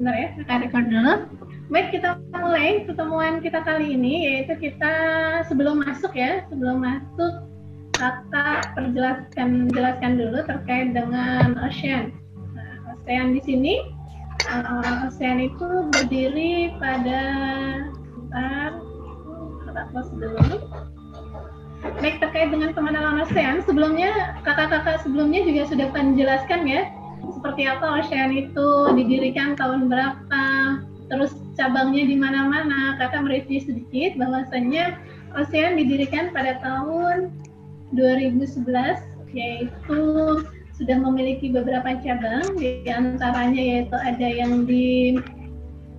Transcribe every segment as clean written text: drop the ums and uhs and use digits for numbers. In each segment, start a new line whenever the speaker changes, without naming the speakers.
Bentar ya, kakak record dulu. Baik, kita mulai pertemuan kita kali ini, yaitu kita sebelum masuk kakak jelaskan dulu terkait dengan ocean. Nah, ocean di sini, ocean itu berdiri pada, kakak close dulu. Baik, terkait dengan pengenalan ocean, sebelumnya kakak-kakak sebelumnya juga sudah menjelaskan ya, seperti apa ocean itu didirikan tahun berapa, terus cabangnya di mana-mana. Kakak mereview sedikit bahwasannya ocean didirikan pada tahun 2011, yaitu sudah memiliki beberapa cabang, di antaranya yaitu ada yang di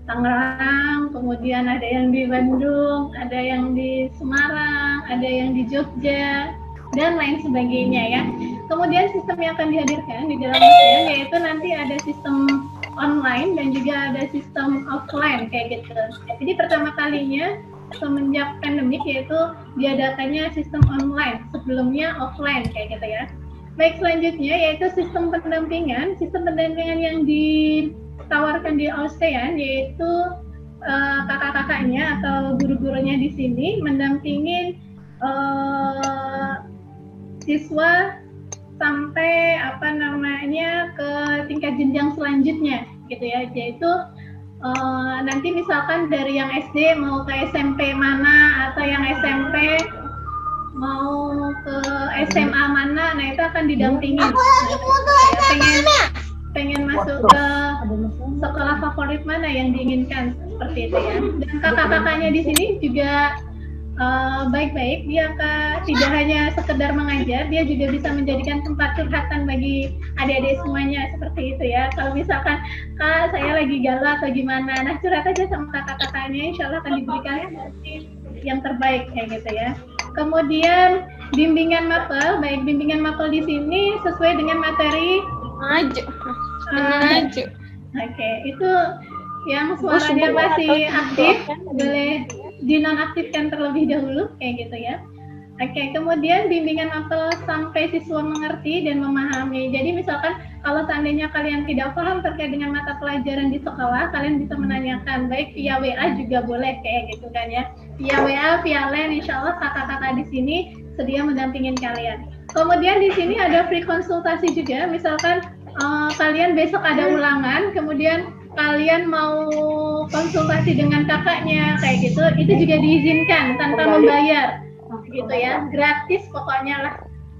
Tangerang, kemudian ada yang di Bandung, ada yang di Semarang, ada yang di Jogja, dan lain sebagainya ya. Kemudian sistem yang akan dihadirkan di dalam ocean yaitu nanti ada sistem online dan juga ada sistem offline kayak gitu. Jadi pertama kalinya semenjak pandemik yaitu diadakannya sistem online, sebelumnya offline kayak gitu ya. Baik, selanjutnya yaitu sistem pendampingan yang ditawarkan di ocean yaitu kakak-kakaknya atau guru-gurunya di sini mendampingin siswa sampai ke tingkat jenjang selanjutnya gitu ya, yaitu nanti misalkan dari yang SD mau ke SMP mana atau yang SMP mau ke SMA mana, nah itu akan didampingin. Pengen masuk ke sekolah favorit mana yang diinginkan seperti itu ya. Dan kakak-kakaknya di sini juga baik-baik, dia tidak hanya sekedar mengajar, dia juga bisa menjadikan tempat curhatan bagi adik-adik semuanya seperti itu ya. Kalau misalkan kak saya lagi galau atau gimana, nah curhat aja sama kakak-kakaknya, insya Allah akan diberikan yang terbaik kayak gitu ya. Kemudian bimbingan mapel, baik bimbingan mapel di sini sesuai dengan materi. Oke, itu yang suaranya masih aktif boleh dinonaktifkan terlebih dahulu kayak gitu ya. Oke, kemudian bimbingan mapel sampai siswa mengerti dan memahami. Jadi misalkan kalau seandainya kalian tidak paham terkait dengan mata pelajaran di sekolah, kalian bisa menanyakan baik via WA juga boleh kayak gitu kan ya. Via WA, via LAN, insya Allah kakak-kakak di sini sedia mendampingin kalian. Kemudian di sini ada free konsultasi juga. Misalkan kalian besok ada ulangan, kemudian kalian mau konsultasi dengan kakaknya kayak gitu, itu juga diizinkan tanpa membayar gitu ya, gratis pokoknya lah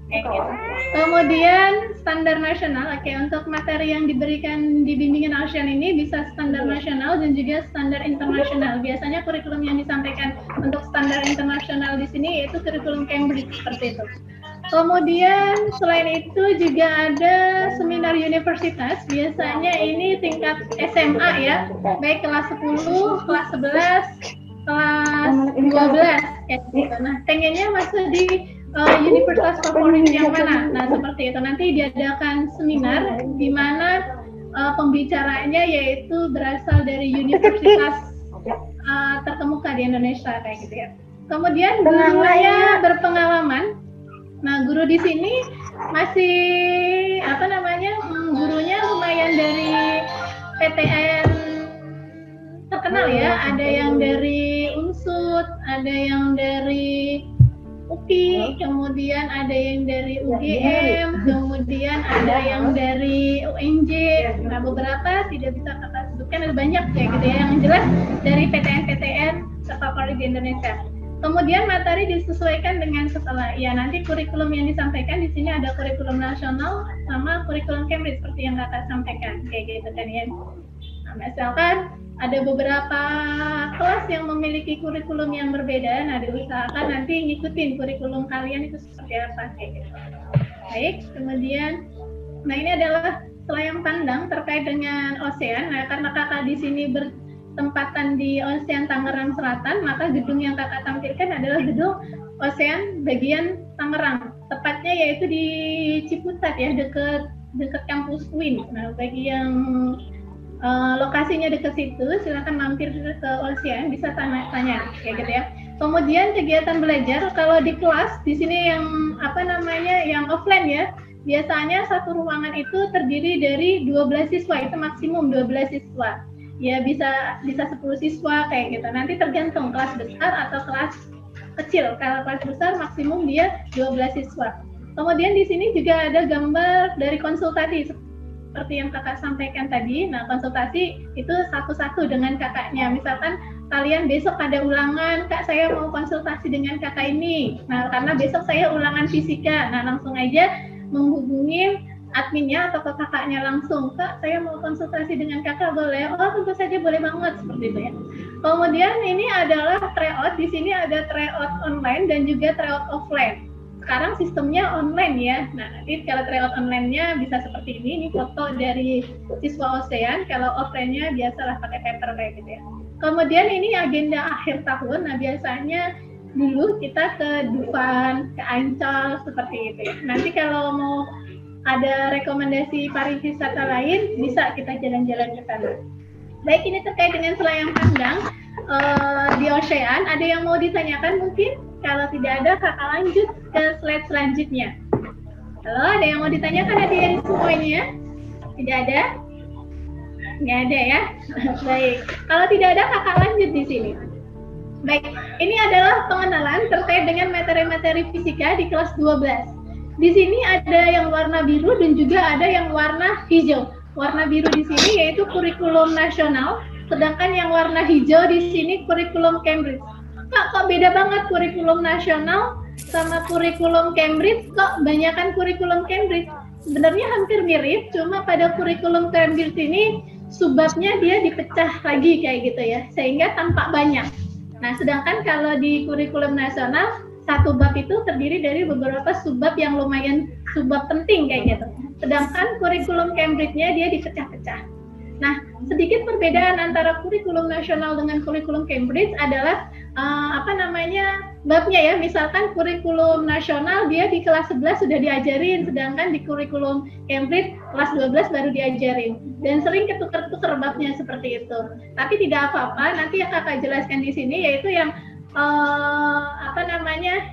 kayak gitu. Kemudian standar nasional, oke, untuk materi yang diberikan di bimbingan ocean ini bisa standar nasional dan juga standar internasional. Biasanya kurikulum yang disampaikan untuk standar internasional di sini yaitu kurikulum Cambridge seperti itu. Kemudian selain itu juga ada seminar universitas, biasanya ini tingkat SMA ya, baik kelas 10, kelas 11, kelas 12 kayak gitu. Nah, pengennya masuk di universitas favorit yang mana? Nah, seperti itu. Nanti diadakan seminar di mana pembicaranya yaitu berasal dari universitas terkemuka di Indonesia kayak gitu ya. Kemudian gurunya berpengalaman. Nah, guru di sini masih gurunya lumayan dari PTN terkenal ya, ada yang dari UNSUD, ada yang dari UPI, kemudian ada yang dari UGM, kemudian ada yang dari UNJ. Nah, beberapa tidak bisa kakak sebutkan, ada banyak ya gitu ya, yang jelas dari PTN-PTN terfavorit di Indonesia. Kemudian materi disesuaikan dengan setelah ya, nanti kurikulum yang disampaikan di sini ada kurikulum nasional sama kurikulum Cambridge seperti yang kakak sampaikan kayak gitu kan ya. Nah, misalkan ada beberapa kelas yang memiliki kurikulum yang berbeda, nah diusahakan nanti ngikutin kurikulum kalian itu seperti apa kayak gitu. Baik, kemudian nah ini adalah selayang pandang terkait dengan ocean. Nah, karena kakak di sini bertempatan di Ocean Tangerang Selatan, maka gedung yang kakak tampilkan adalah gedung Ocean bagian Tangerang, tepatnya yaitu di Ciputat ya, dekat kampus UIN. Nah, bagi yang lokasinya dekat situ, silakan mampir ke Ocean, bisa tanya kayak gitu ya. Kemudian kegiatan belajar, kalau di kelas di sini yang yang offline ya, biasanya satu ruangan itu terdiri dari 12 siswa, itu maksimum 12 siswa. ya bisa 10 siswa kayak gitu. Nanti tergantung kelas besar atau kelas kecil. Kalau kelas besar maksimum dia 12 siswa. Kemudian di sini juga ada gambar dari konsultasi seperti yang kakak sampaikan tadi. Nah, konsultasi itu satu-satu dengan kakaknya. Misalkan kalian besok ada ulangan, kak saya mau konsultasi dengan kakak ini. Nah, karena besok saya ulangan fisika. Nah, langsung aja menghubungi adminnya atau ke kakaknya langsung, kak saya mau konsultasi dengan kakak boleh? Oh tentu saja boleh banget, seperti itu ya. Kemudian ini adalah tryout. Di sini ada tryout online dan juga tryout offline. Sekarang sistemnya online ya. Nah, nanti kalau tryout online-nya bisa seperti ini foto dari siswa ASEAN. Kalau offline-nya biasalah pakai paper kayak gitu ya. Kemudian ini agenda akhir tahun. Nah, biasanya dulu kita ke Dufan, ke Ancol, seperti itu ya. Nanti kalau mau ada rekomendasi pariwisata lain, bisa kita jalan-jalan ke sana. Baik, ini terkait dengan selayang pandang di ASEAN. Ada yang mau ditanyakan mungkin? Kalau tidak ada, kakak lanjut ke slide selanjutnya. Halo, ada yang mau ditanyakan hadirin semuanya? Tidak ada? Nggak ada ya? Baik, kalau tidak ada, kakak lanjut di sini. Baik, ini adalah pengenalan terkait dengan materi-materi fisika di kelas 12. Di sini ada yang warna biru dan juga ada yang warna hijau. Warna biru di sini yaitu kurikulum nasional, sedangkan yang warna hijau di sini kurikulum Cambridge. Kok beda banget kurikulum nasional sama kurikulum Cambridge? Kok banyakan kurikulum Cambridge? Sebenarnya hampir mirip, cuma pada kurikulum Cambridge ini subbabnya dia dipecah lagi kayak gitu ya, sehingga tampak banyak. Nah, sedangkan kalau di kurikulum nasional, satu bab itu terdiri dari beberapa subbab yang lumayan subbab penting kayak gitu. Sedangkan kurikulum Cambridge-nya dia dipecah-pecah. Nah, sedikit perbedaan antara kurikulum nasional dengan kurikulum Cambridge adalah babnya ya. Misalkan kurikulum nasional dia di kelas 11 sudah diajarin, sedangkan di kurikulum Cambridge kelas 12 baru diajarin. Dan sering ketukar-tukar babnya seperti itu. Tapi tidak apa-apa, nanti yang kakak jelaskan di sini yaitu yang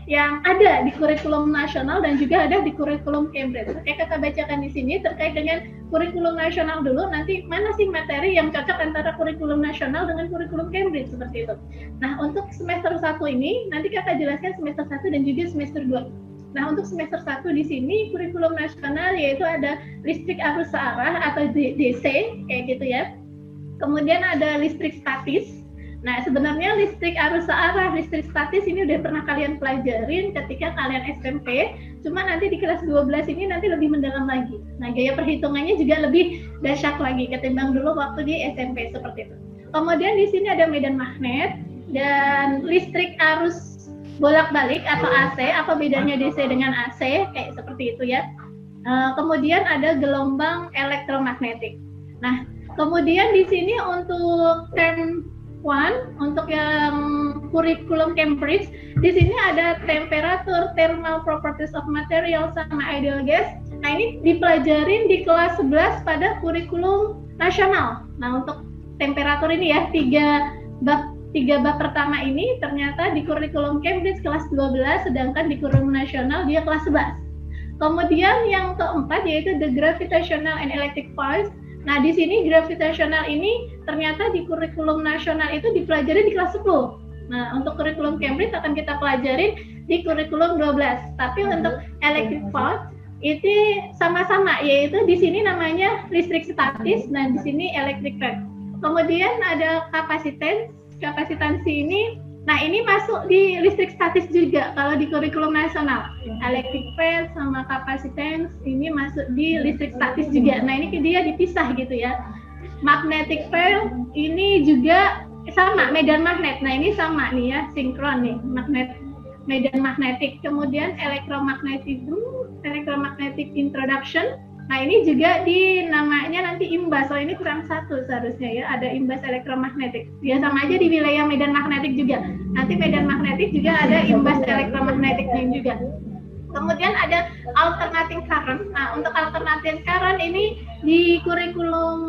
yang ada di kurikulum nasional dan juga ada di kurikulum Cambridge. Oke, kakak bacakan di sini terkait dengan kurikulum nasional dulu. Nanti mana sih materi yang cocok antara kurikulum nasional dengan kurikulum Cambridge seperti itu. Nah, untuk semester 1 ini nanti kakak jelaskan semester 1 dan juga semester 2. Nah, untuk semester 1 di sini kurikulum nasional yaitu ada listrik arus searah atau DC kayak gitu ya. Kemudian ada listrik statis. Nah, sebenarnya listrik arus searah, listrik statis ini udah pernah kalian pelajarin ketika kalian SMP, cuma nanti di kelas 12 ini nanti lebih mendalam lagi. Nah, gaya perhitungannya juga lebih dahsyat lagi ketimbang dulu waktu di SMP seperti itu. Kemudian di sini ada medan magnet dan listrik arus bolak-balik atau AC. Apa bedanya DC dengan AC? Kayak seperti itu ya. Kemudian ada gelombang elektromagnetik. Nah, kemudian di sini untuk term 1 untuk yang kurikulum Cambridge, di sini ada temperatur, thermal properties of material sama ideal gas. Nah, ini dipelajarin di kelas 11 pada kurikulum nasional. Nah, untuk temperatur ini ya, tiga bab pertama ini ternyata di kurikulum Cambridge kelas 12, sedangkan di kurikulum nasional dia kelas 11. Kemudian yang keempat yaitu the gravitational and electric fields. Nah, di sini gravitasional ini ternyata di kurikulum nasional itu dipelajari di kelas 10. Nah, untuk kurikulum Cambridge akan kita pelajarin di kurikulum 12. Tapi untuk electric field itu sama-sama, yaitu di sini namanya listrik statis, dan di sini electric field. Kemudian ada kapasitansi ini. Nah, ini masuk di listrik statis juga kalau di kurikulum nasional. Electric field sama kapasitens ini masuk di listrik statis juga. Nah, ini dia dipisah gitu ya. Magnetic field ini juga sama, medan magnet. Nah, ini sama nih ya, sinkron nih, medan magnetik. Kemudian electromagnetic introduction. Nah, ini juga di namanya nanti imbas. Oh, ini kurang satu seharusnya ya. Ada imbas elektromagnetik. Ya sama aja di wilayah medan magnetik juga. Nanti medan magnetik juga ada imbas elektromagnetiknya juga. Kemudian ada alternating current. Nah, untuk alternating current ini di kurikulum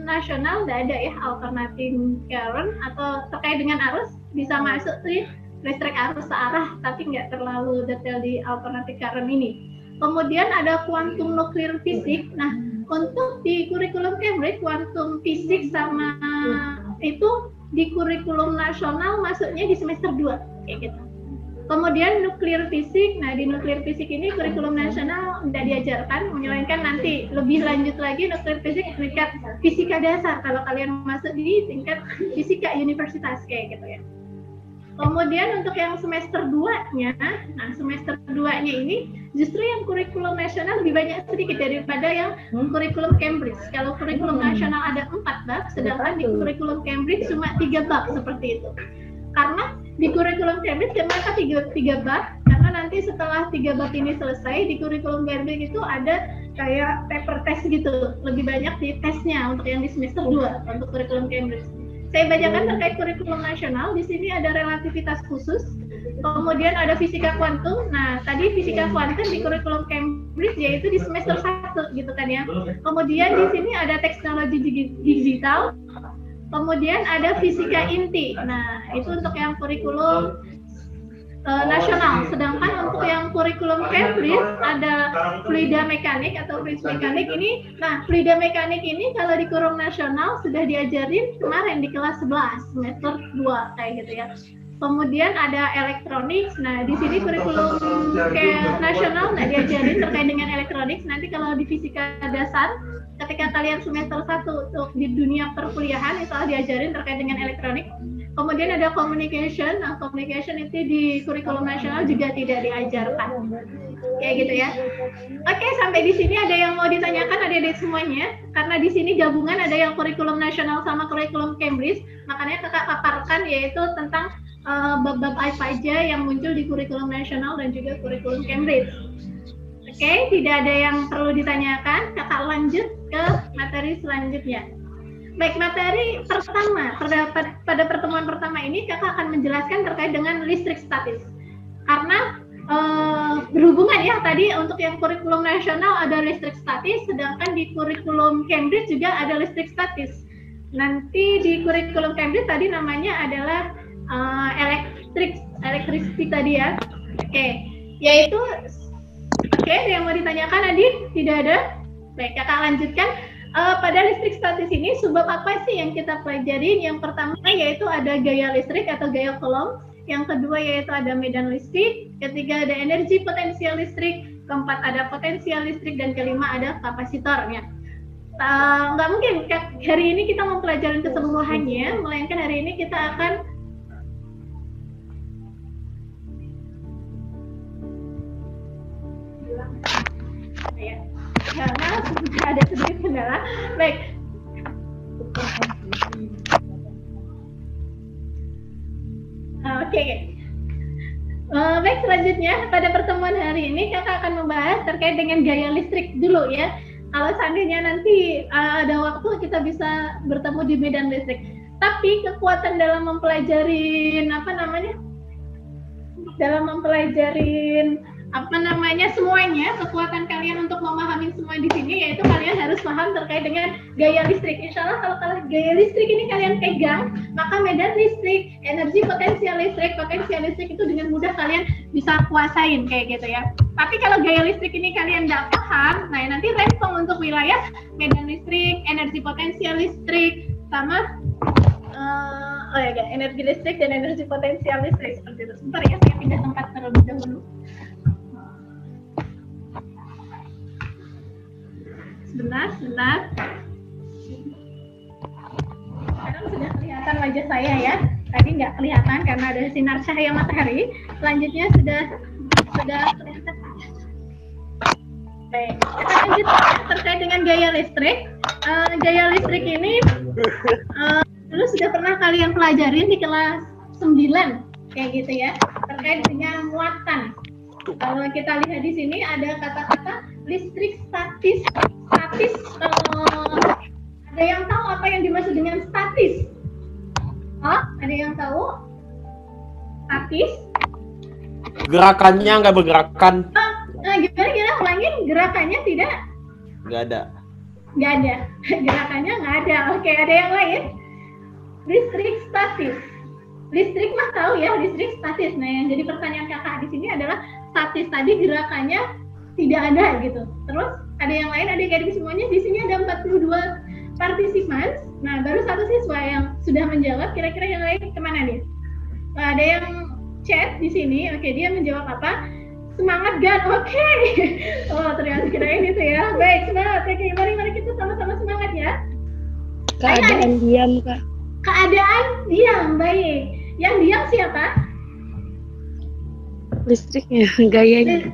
nasional tidak ada ya, alternating current atau terkait dengan arus bisa masuk di listrik arus searah, tapi nggak terlalu detail di alternating current ini. Kemudian ada quantum nuclear physics. Nah, untuk di kurikulum Cambridge, quantum physics sama itu di kurikulum nasional masuknya di semester 2 kayak gitu. Kemudian nuklir fisik, nah di nuklir fisik ini kurikulum nasional tidak diajarkan, melainkan nanti lebih lanjut lagi nuklir fisik tingkat fisika dasar kalau kalian masuk di tingkat fisika universitas kayak gitu ya. Kemudian untuk yang semester 2-nya, nah semester 2-nya ini justru yang kurikulum nasional lebih banyak sedikit daripada yang kurikulum Cambridge. Kalau kurikulum nasional ada 4 bab, sedangkan di kurikulum Cambridge cuma 3 bab seperti itu. Karena di kurikulum Cambridge kenapa 3 bab? Karena nanti setelah 3 bab ini selesai, di kurikulum Cambridge itu ada kayak paper test gitu. Lebih banyak di tesnya untuk yang di semester 2 untuk kurikulum Cambridge. Saya bacakan terkait kurikulum nasional. Di sini ada relativitas khusus, kemudian ada fisika kuantum. Nah, tadi fisika kuantum di kurikulum Cambridge yaitu di semester 1 gitu kan ya. Kemudian di sini ada teknologi digital. Kemudian ada fisika inti. Nah, itu untuk yang kurikulum nasional. Sedangkan untuk yang kurikulum Cambridge ada fluida mekanik atau fluid mekanik ini. Nah, fluida mekanik ini kalau di kurikulum nasional sudah diajarin kemarin di kelas 11 semester 2 kayak gitu ya. Kemudian ada elektronik. Nah, di sini kurikulum nasional nggak diajarin terkait dengan elektronik. Nanti kalau di fisika dasar ketika kalian semester 1 untuk di dunia perkuliahan itu diajarin terkait dengan elektronik. Kemudian ada communication. Nah, communication itu di kurikulum nasional juga tidak diajarkan. Kayak gitu ya. Oke, sampai di sini ada yang mau ditanyakan adik-adik semuanya? Karena di sini gabungan ada yang kurikulum nasional sama kurikulum Cambridge, makanya kakak paparkan yaitu tentang bab-bab apa aja yang muncul di kurikulum nasional dan juga kurikulum Cambridge. Oke, tidak ada yang perlu ditanyakan. Kakak lanjut ke materi selanjutnya. Baik, materi pertama, pada pertemuan pertama ini kakak akan menjelaskan terkait dengan listrik statis. Karena berhubungan ya, tadi untuk yang kurikulum nasional ada listrik statis, sedangkan di kurikulum Cambridge juga ada listrik statis. Nanti di kurikulum Cambridge tadi namanya adalah electricity tadi ya. Oke, yaitu ada yang mau ditanyakan Adit? Tidak ada? Baik, kakak lanjutkan. Pada listrik statis ini subbab apa sih yang kita pelajarin? Yang pertama yaitu ada gaya listrik atau gaya Coulomb. Yang kedua yaitu ada medan listrik. Ketiga ada energi potensial listrik. Keempat ada potensial listrik. Dan kelima ada kapasitornya. Nggak mungkin hari ini kita mempelajari keseluruhannya, melainkan hari ini kita akan karena ada sedikit kendala. Baik. Oke. Baik, selanjutnya pada pertemuan hari ini kakak akan membahas terkait dengan gaya listrik dulu ya. Kalau seandainya nanti ada waktu kita bisa bertemu di medan listrik. Tapi kekuatan dalam mempelajarin semuanya, kekuatan kalian untuk memahami semua di sini yaitu kalian harus paham terkait dengan gaya listrik. Insya Allah kalau gaya listrik ini kalian pegang, maka medan listrik, energi potensial listrik itu dengan mudah kalian bisa kuasain kayak gitu ya. Tapi kalau gaya listrik ini kalian nggak paham, nah nanti rempong untuk wilayah medan listrik, energi potensial listrik, sama energi listrik dan energi potensial listrik seperti itu. Sebentar ya, saya pindah tempat terlebih dahulu. Sebentar. Sekarang sudah kelihatan wajah saya ya. Tadi nggak kelihatan karena ada sinar cahaya matahari. Selanjutnya sudah kelihatan. Baik, kita lanjut terkait dengan gaya listrik. Gaya listrik ini dulu sudah pernah kalian pelajarin di kelas 9 kayak gitu ya, terkait dengan muatan. Kalau kita lihat di sini ada kata-kata listrik statis. Ada yang tahu apa yang dimaksud dengan statis? Ada yang tahu? Statis?
Gerakannya nggak bergerakan.
Gimana ulangin? Gerakannya tidak?
Nggak ada.
Gerakannya nggak ada. Oke, ada yang lain? Listrik statis. Listrik mah tahu ya, listrik statis. Nah, yang jadi pertanyaan kakak di sini adalah statis tadi gerakannya tidak ada gitu. Terus ada yang lain, adik-adik semuanya di sini ada 42 participants. Nah, baru satu siswa yang sudah menjawab. Kira-kira yang lain kemana nih? Ada yang chat di sini. Oke, dia menjawab apa? Semangat God. Oke. Oh, ternyata kirain itu ya. Baik, semangat. Oke, mari kita sama-sama semangat ya.
Keadaan diam, Kak.
Keadaan diam. Baik. Yang diam siapa?
Listriknya, gayanya.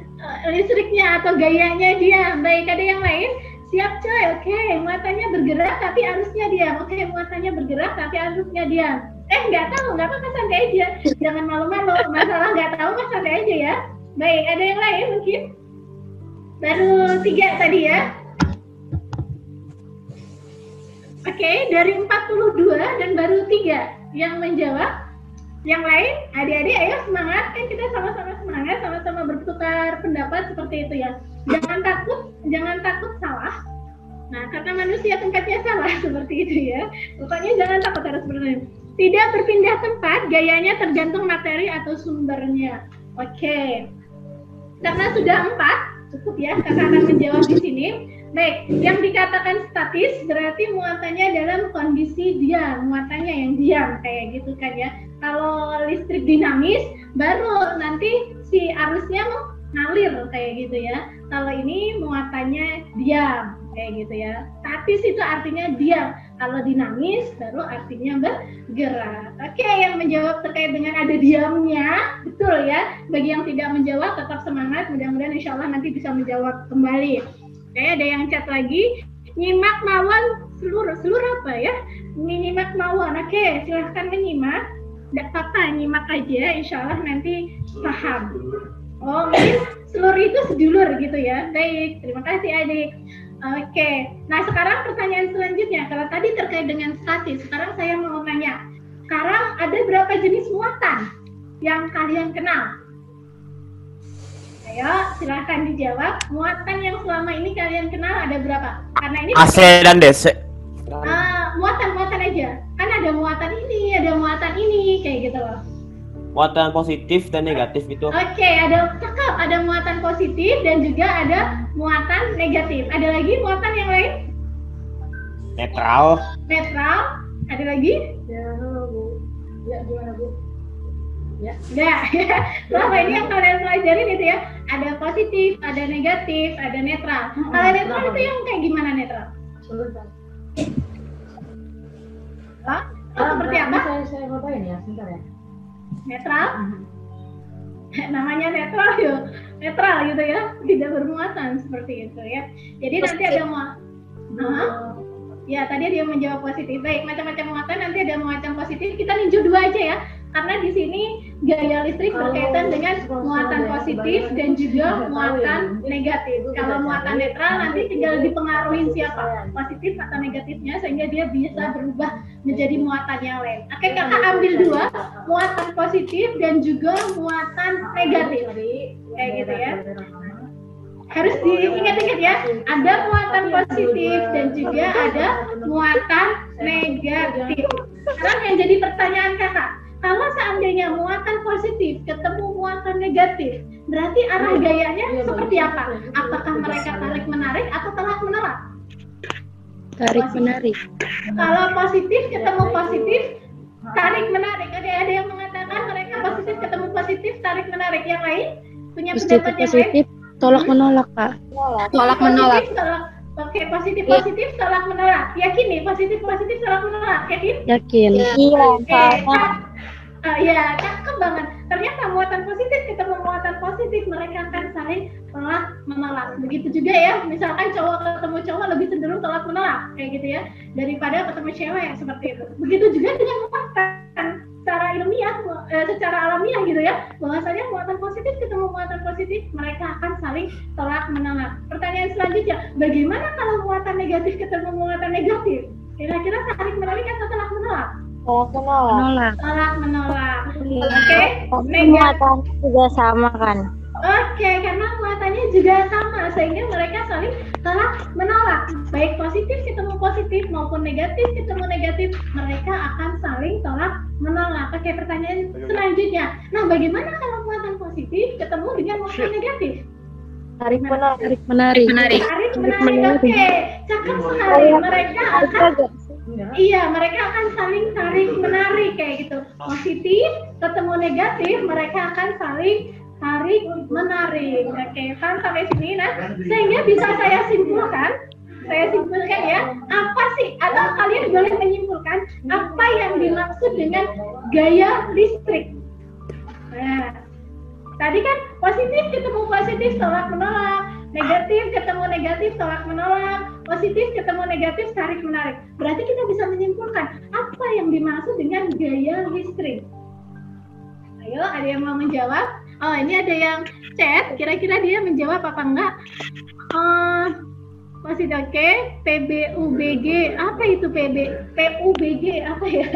Listriknya atau gayanya diam. Baik, ada yang lain? Siap coy. Oke, muatannya bergerak tapi arusnya diam. Oke, muatannya bergerak tapi arusnya diam. Nggak tahu, nggak apa-apa, santai aja. Jangan malu-malu. Masalah nggak tahu mah santai aja ya. Baik, ada yang lain mungkin? Baru 3 tadi ya. Oke, dari 42 dan baru 3 yang menjawab. Yang lain, adik-adik ayo semangat, kan kita sama-sama semangat, sama-sama bertukar pendapat seperti itu ya. Jangan takut salah. Nah, karena manusia tempatnya salah seperti itu ya. Pokoknya jangan takut, harus bertanya. Tidak berpindah tempat, gayanya tergantung materi atau sumbernya. Oke. Karena sudah 4, cukup ya kakak akan menjawab di sini. Baik, yang dikatakan statis berarti muatannya dalam kondisi diam, muatannya yang diam kayak gitu kan ya. Kalau listrik dinamis baru nanti si arusnya ngalir kayak gitu ya. Kalau ini muatannya diam kayak gitu ya. Statis itu artinya diam. Kalau dinamis baru artinya bergerak. Oke, yang menjawab terkait dengan ada diamnya, betul ya. Bagi yang tidak menjawab tetap semangat. Mudah-mudahan insya Allah nanti bisa menjawab kembali. Oke, ada yang chat lagi. Nyimak mawon seluruh apa ya? Nyimak mawon. Oke, silahkan menyimak. Tidak apa-apa, nyimak aja. Insya Allah nanti paham. Oh, mungkin seluruh itu sedulur gitu ya. Baik, terima kasih adik. Oke, nah sekarang pertanyaan selanjutnya. Kalau tadi terkait dengan statis, sekarang saya mau nanya. Sekarang ada berapa jenis muatan yang kalian kenal? Ayo, silahkan dijawab. Muatan yang selama ini kalian kenal ada berapa? Karena ini
AC dan DC.
Muatan aja. Kan ada muatan ini, kayak gitu loh.
Muatan positif dan negatif itu.
Oke, ada cakep. Ada muatan positif dan juga ada muatan negatif. Ada lagi muatan yang lain?
Netral.
Ada lagi? Ya, gimana Bu? Ya, selama ini yang kalian pelajarin itu ya, ada positif, ada negatif, ada netral. Kalau netral itu yang kayak gimana netral? Seperti apa?
Saya ngapain ya, sebentar ya.
Netral? Namanya netral yo, netral gitu ya, tidak bermuatan seperti itu ya. Jadi nanti ada ya tadi dia menjawab positif. Baik, macam-macam muatan, nanti ada muatan positif. Kita ninju 2 aja ya. Karena di sini gaya listrik berkaitan dengan muatan positif dan juga muatan negatif. Kalau muatan netral nanti tinggal dipengaruhi siapa, positif atau negatifnya, sehingga dia bisa berubah menjadi muatan yang lain. Oke, kakak ambil 2, muatan positif dan juga muatan negatif. Kayak gitu ya. Harus diingat-ingat ya, ada muatan positif dan juga ada muatan negatif. Sekarang yang jadi pertanyaan kakak, kalau seandainya muatan positif ketemu muatan negatif, berarti arah gayanya seperti apa? Apakah mereka tarik-menarik atau tolak-menolak?
Tarik-menarik.
Kalau positif ketemu positif, tarik-menarik. Ada yang mengatakan mereka positif ketemu positif, tarik-menarik. Yang lain punya pendapat yang lain?
Tolak-menolak, Kak.
Tolak-menolak. Oke, positif tolak-menolak. Yakin nih, positif tolak-menolak. Yakin?
Yakin.
Iya, ya, cakep banget. Ternyata muatan positif ketemu muatan positif, mereka akan saling tolak-menolak. Begitu juga ya, misalkan cowok ketemu cowok lebih cenderung tolak-menolak, kayak gitu ya, daripada ketemu cewek seperti itu. Begitu juga dengan muatan secara ilmiah, secara alamiah gitu ya, bahwasanya muatan positif ketemu muatan positif, mereka akan saling tolak-menolak. Pertanyaan selanjutnya, bagaimana kalau muatan negatif ketemu muatan negatif? Kira-kira tarik-menarik atau tolak-menolak? Tolak-menolak. Oke,
Muatannya juga sama kan?
Oke, karena muatannya juga sama sehingga mereka saling tolak-menolak. Baik positif ketemu positif maupun negatif ketemu negatif, mereka akan saling tolak-menolak. Oke, pertanyaan selanjutnya. Nah, bagaimana kalau muatan positif ketemu dengan muatan negatif?
Tarik menolak.
Tarik menarik.
Tarik menarik. Oke, cakep sekali. Mereka akan iya, mereka akan saling tarik menarik kayak gitu. Positif ketemu negatif, mereka akan saling tarik menarik. Oke, paham sampai sini. Nah, sehingga bisa saya simpulkan ya, apa sih, atau kalian boleh menyimpulkan apa yang dimaksud dengan gaya listrik. Nah, tadi kan positif ketemu positif tolak menolak, negatif ketemu negatif tolak menolak, positif ketemu negatif tarik menarik. Berarti kita bisa menyimpulkan apa yang dimaksud dengan gaya listrik. Ayo, ada yang mau menjawab? Oh, ini ada yang chat, kira-kira dia menjawab apa enggak? Masih oke, PBUBG, apa itu PUBG apa ya?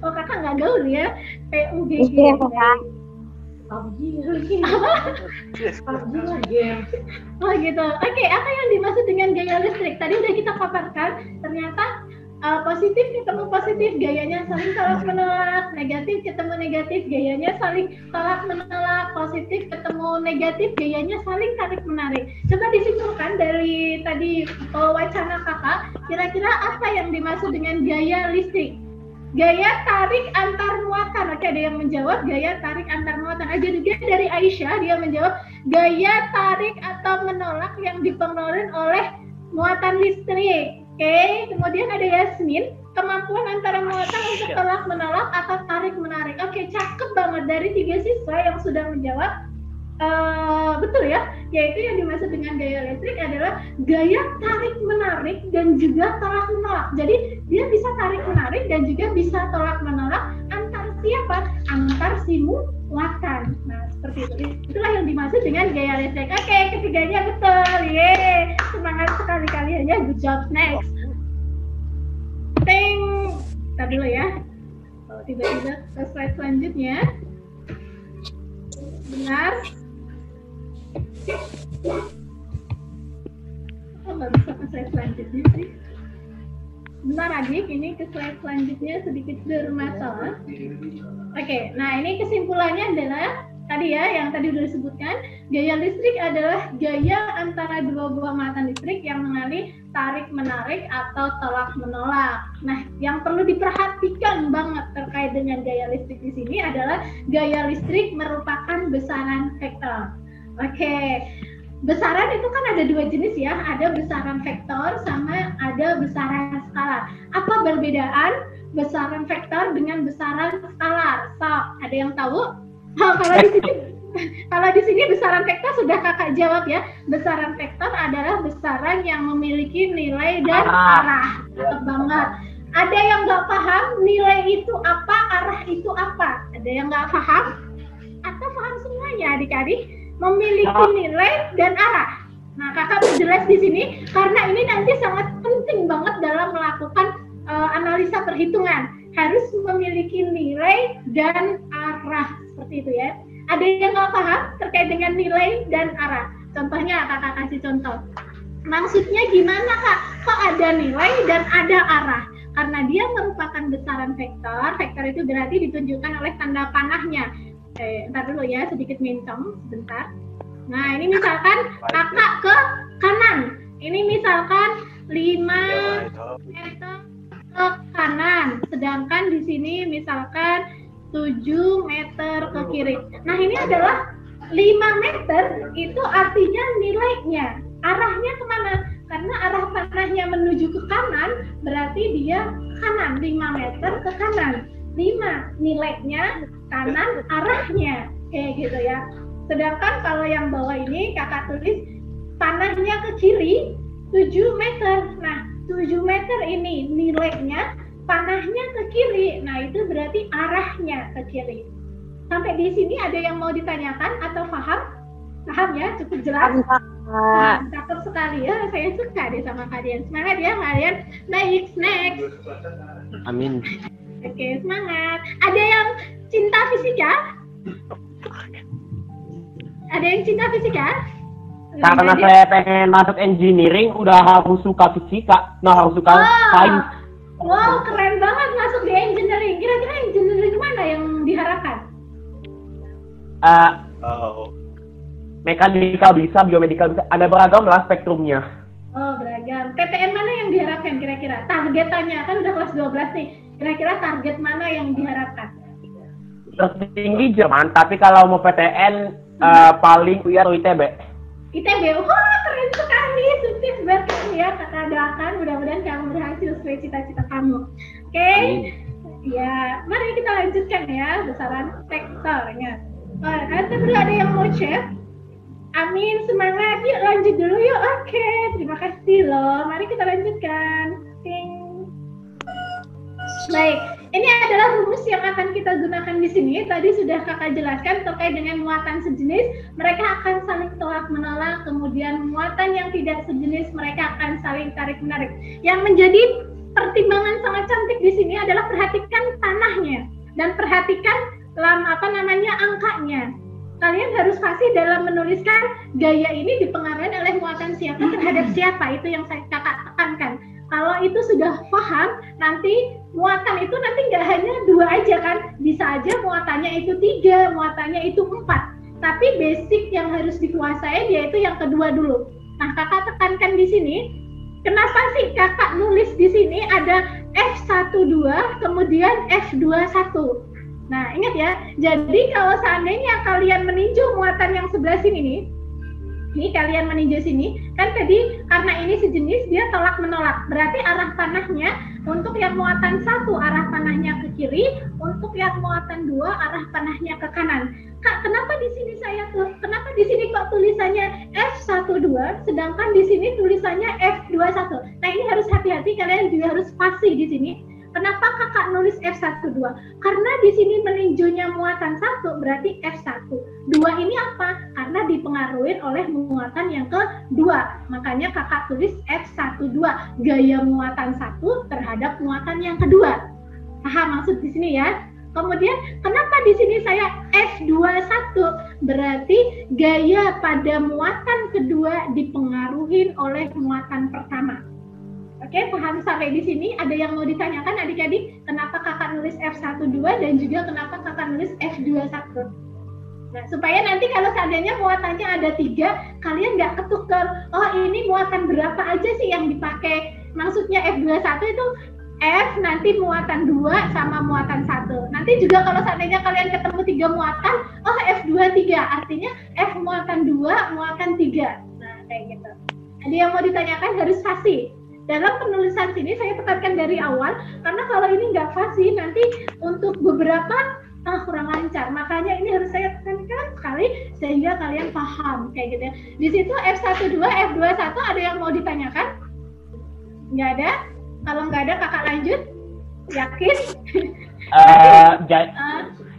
Oh, kakak nggak gaul ya, PUBG.
Iya, Kak.
Oh gitu. Oke, apa yang dimaksud dengan gaya listrik? Tadi udah kita paparkan, ternyata positif ketemu positif, gayanya saling tolak menolak, negatif ketemu negatif, gayanya saling tolak menolak, positif ketemu negatif, gayanya saling tarik menarik. Coba disimpulkan dari tadi wacana kakak, kira-kira apa yang dimaksud dengan gaya listrik? Gaya tarik antar muatan. Oke, ada yang menjawab gaya tarik antar muatan. Aja juga dari Aisyah, dia menjawab gaya tarik atau menolak yang dipengaruhi oleh muatan listrik. Oke, kemudian ada Yasmin, kemampuan antara muatan untuk tolak menolak atau tarik menarik. Oke, cakep banget dari 3 siswa yang sudah menjawab. Betul ya, yaitu yang dimaksud dengan gaya listrik adalah gaya tarik menarik dan juga tolak menolak. Jadi dia bisa tarik menarik dan juga bisa tolak menolak antar siapa? Antar si muatan. Nah, seperti itu. Itulah yang dimaksud dengan gaya listrik. Oke, ketiganya betul. Yeay, semangat sekali kalian ya. Good job. Next. Ntar dulu ya. Oh, tiba-tiba ke slide selanjutnya. Benar. Oh, nggak bisa ke slide selanjutnya sih. Bentar adik, ini ke slide selanjutnya sedikit bermasalah. Oke, nah ini kesimpulannya adalah tadi ya, yang tadi sudah disebutkan, gaya listrik adalah gaya antara dua buah muatan listrik yang mengalami tarik menarik atau tolak menolak. Nah, yang perlu diperhatikan banget terkait dengan gaya listrik di sini adalah gaya listrik merupakan besaran vektor. Oke, besaran itu kan ada 2 jenis ya, ada besaran vektor sama ada besaran skalar. Apa perbedaan besaran vektor dengan besaran skalar? So, ada yang tahu? Kalau di sini besaran vektor sudah kakak jawab ya. Besaran vektor adalah besaran yang memiliki nilai dan arah. Cakep banget. Ada yang nggak paham nilai itu apa, arah itu apa? Ada yang nggak paham? Atau paham semuanya adik-adik? Memiliki nilai dan arah. Nah, kakak berjelas di sini karena ini nanti sangat penting banget dalam melakukan analisa perhitungan. Harus memiliki nilai dan arah, seperti itu ya. Ada yang nggak paham terkait dengan nilai dan arah? Contohnya kakak kasih contoh. Maksudnya gimana kak? Kok ada nilai dan ada arah? Karena dia merupakan besaran vektor. Vektor itu berarti ditunjukkan oleh tanda panahnya. Ntar dulu ya, sedikit mincong sebentar. Nah, ini misalkan kakak ke kanan. Ini misalkan 5 meter ke kanan. Sedangkan di sini misalkan 7 meter ke kiri. Nah, ini adalah 5 meter, itu artinya nilainya. Arahnya kemana? Karena arah panahnya menuju ke kanan, berarti dia kanan, 5 meter ke kanan. 5 nilainya, kanan arahnya, kayak gitu ya. Sedangkan kalau yang bawah ini kakak tulis panahnya ke kiri 7 meter. Nah, 7 meter ini nilainya, panahnya ke kiri. Nah, itu berarti arahnya ke kiri. Sampai di sini ada yang mau ditanyakan atau paham? Paham ya? Cukup jelas? Nah, cakep sekali ya. Saya suka deh sama kalian. Semangat ya kalian. Next.
Amin.
Oke, semangat. Ada yang cinta fisika? Ada yang cinta fisika?
Karena saya pengen masuk engineering, udah harus suka fisika, harus suka sains.
Wow, keren banget masuk di engineering. Kira-kira engineering mana yang diharapkan?
mekanikal bisa, biomedikal bisa, ada beragam lah spektrumnya.
Oh, beragam. PTN mana yang diharapkan kira-kira? Targetannya kan udah kelas 12 nih. Kira-kira target mana yang diharapkan?
Tertinggi Jerman, tapi kalau mau PTN paling UI atau ITB.
ITB, wah keren sekali, sukses buat kamu ya. Kakak doakan mudah-mudahan kamu berhasil sesuai cita-cita kamu. Oke, ya mari kita lanjutkan ya besaran sektornya. Nanti baru ada yang mau chat. Amin, semangat, yuk lanjut dulu yuk. Oke, terima kasih loh. Mari kita lanjutkan. Ting. Baik, ini adalah rumus yang akan kita gunakan di sini. Tadi sudah kakak jelaskan terkait dengan muatan sejenis, mereka akan saling tolak menolak. Kemudian muatan yang tidak sejenis, mereka akan saling tarik menarik. Yang menjadi pertimbangan sangat cantik di sini adalah perhatikan tanahnya dan perhatikan angkanya. Kalian harus fasih dalam menuliskan gaya ini dipengaruhi oleh muatan siapa terhadap siapa, itu yang saya kakak tekankan. Kalau itu sudah paham, nanti muatan itu nanti nggak hanya 2 aja kan, bisa aja muatannya itu 3, muatannya itu 4. Tapi basic yang harus dikuasai yaitu yang kedua dulu. Nah, kakak tekankan di sini, kenapa sih kakak nulis di sini ada F12 kemudian F21? Nah, ingat ya, jadi kalau seandainya kalian meninjau muatan yang sebelah sini nih, kalian meninjau sini, kan tadi karena ini sejenis, dia tolak menolak. Berarti arah panahnya untuk yang muatan 1 arah panahnya ke kiri, untuk yang muatan 2 arah panahnya ke kanan. Kak, kenapa di sini kenapa di sini kok tulisannya F12, sedangkan di sini tulisannya F21? Nah, ini harus hati-hati, kalian juga harus fasih di sini. Kenapa kakak nulis F12? Karena di sini meninjaunya muatan 1 berarti F1. 2 ini apa? Karena dipengaruhi oleh muatan yang kedua. Makanya kakak tulis F12, gaya muatan 1 terhadap muatan yang kedua. Paham maksud di sini ya? Kemudian kenapa di sini saya F21? Berarti gaya pada muatan kedua dipengaruhi oleh muatan pertama. Oke, paham sampai di sini? Ada yang mau ditanyakan adik-adik? Kenapa kakak nulis F12 dan juga kenapa kakak nulis F21? Nah, supaya nanti kalau seandainya muatannya ada 3, kalian nggak ketukar. Oh, ini muatan berapa aja sih yang dipakai? Maksudnya F21 itu F nanti muatan 2 sama muatan 1. Nanti juga kalau seandainya kalian ketemu 3 muatan, oh F23, artinya F muatan 2, muatan 3. Nah, kayak gitu. Ada yang mau ditanyakan harus fasih. Dalam penulisan sini saya tekankan dari awal, karena kalau ini nggak fasih nanti untuk beberapa kurang lancar. Makanya ini harus saya tekankan sekali sehingga kalian paham kayak gitu ya. Di situ F12, F21 ada yang mau ditanyakan? Nggak ada? Kalau nggak ada kakak lanjut. Yakin?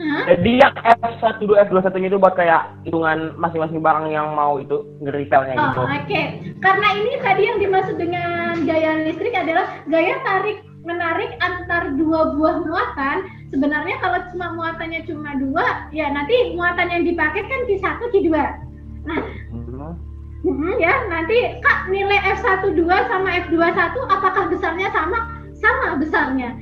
Jadi yang F12, F21 itu buat kayak hitungan masing-masing barang yang mau itu nge-retailnya gitu.
Oke. Karena ini tadi yang dimaksud dengan gaya listrik adalah gaya tarik menarik antar 2 buah muatan. Sebenarnya kalau cuma muatannya cuma 2, ya nanti muatan yang dipakai kan Q1, Q2. Nah, ya nanti Kak, nilai F12 sama F21 apakah besarnya sama? Sama besarnya.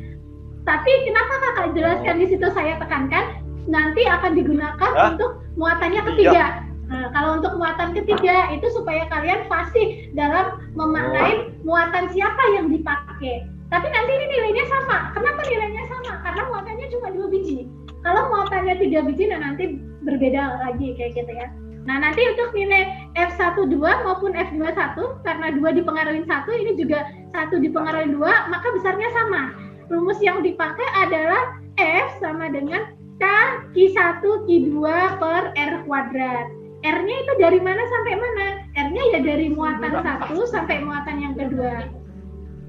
Tapi kenapa kakak jelaskan di situ saya tekankan nanti akan digunakan untuk muatannya ketiga. Nah, kalau untuk muatan ketiga itu supaya kalian fasih dalam memaknai muatan siapa yang dipakai. Tapi nanti ini nilainya sama. Kenapa nilainya sama? Karena muatannya cuma 2 biji. Kalau muatannya 3 biji, nah nanti berbeda lagi kayak gitu ya. Nah, nanti untuk nilai F12 maupun F21 karena 2 dipengaruhi 1, ini juga 1 dipengaruhi 2, maka besarnya sama. Rumus yang dipakai adalah F sama dengan K Q1 Q2 per R kuadrat. R-nya itu dari mana sampai mana? R-nya ya dari muatan 1 sampai muatan yang kedua.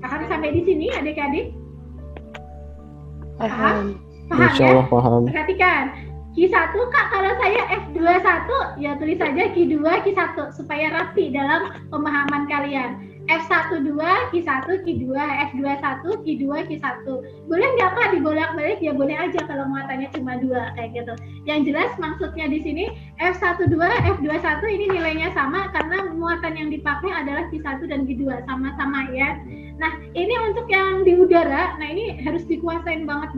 Paham sampai di sini adik-adik? Paham? Paham ya?
Paham.
Perhatikan. Q1 Kak, kalau saya F21 ya tulis saja Q2 Q1 supaya rapi dalam pemahaman kalian. F12 Q1 Q2, F21 Q2 Q1. Boleh nggak Kak dibolak-balik? Ya boleh aja kalau muatannya cuma 2 kayak gitu. Yang jelas maksudnya di sini F12 F21 ini nilainya sama karena muatan yang dipakai adalah Q1 dan Q2 sama-sama ya. Nah, ini untuk yang di udara. Nah, ini harus dikuasain banget.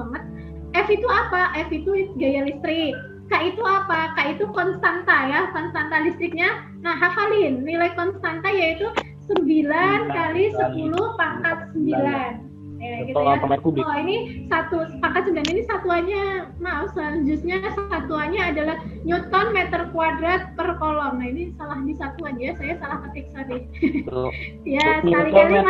F itu apa? F itu gaya listrik. K itu apa? K itu konstanta ya, konstanta listriknya. Nah, hafalin nilai konstanta yaitu 9 kali 10 pangkat 9. Ya, gitu ya. Oh, ini 1 pangkat 9 ini satuannya, maaf, selanjutnya satuannya adalah Newton meter kuadrat per kolom. Nah, ini salah di satuan ya, saya salah ketik tadi. Ya, sekali-kali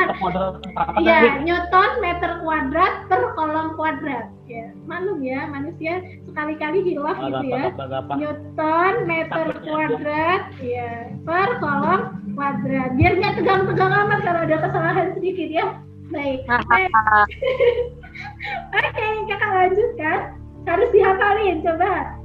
ya, Newton meter kuadrat per kolom kuadrat. Ya, maklum ya, manusia sekali-kali hilaf gitu ya. Newton meter kuadrat ya per kolom kuadrat. Biar nggak tegang-tegang amat kalau ada kesalahan sedikit ya. Baik. Oke, kakak lanjutkan. Harus dihafalin, coba.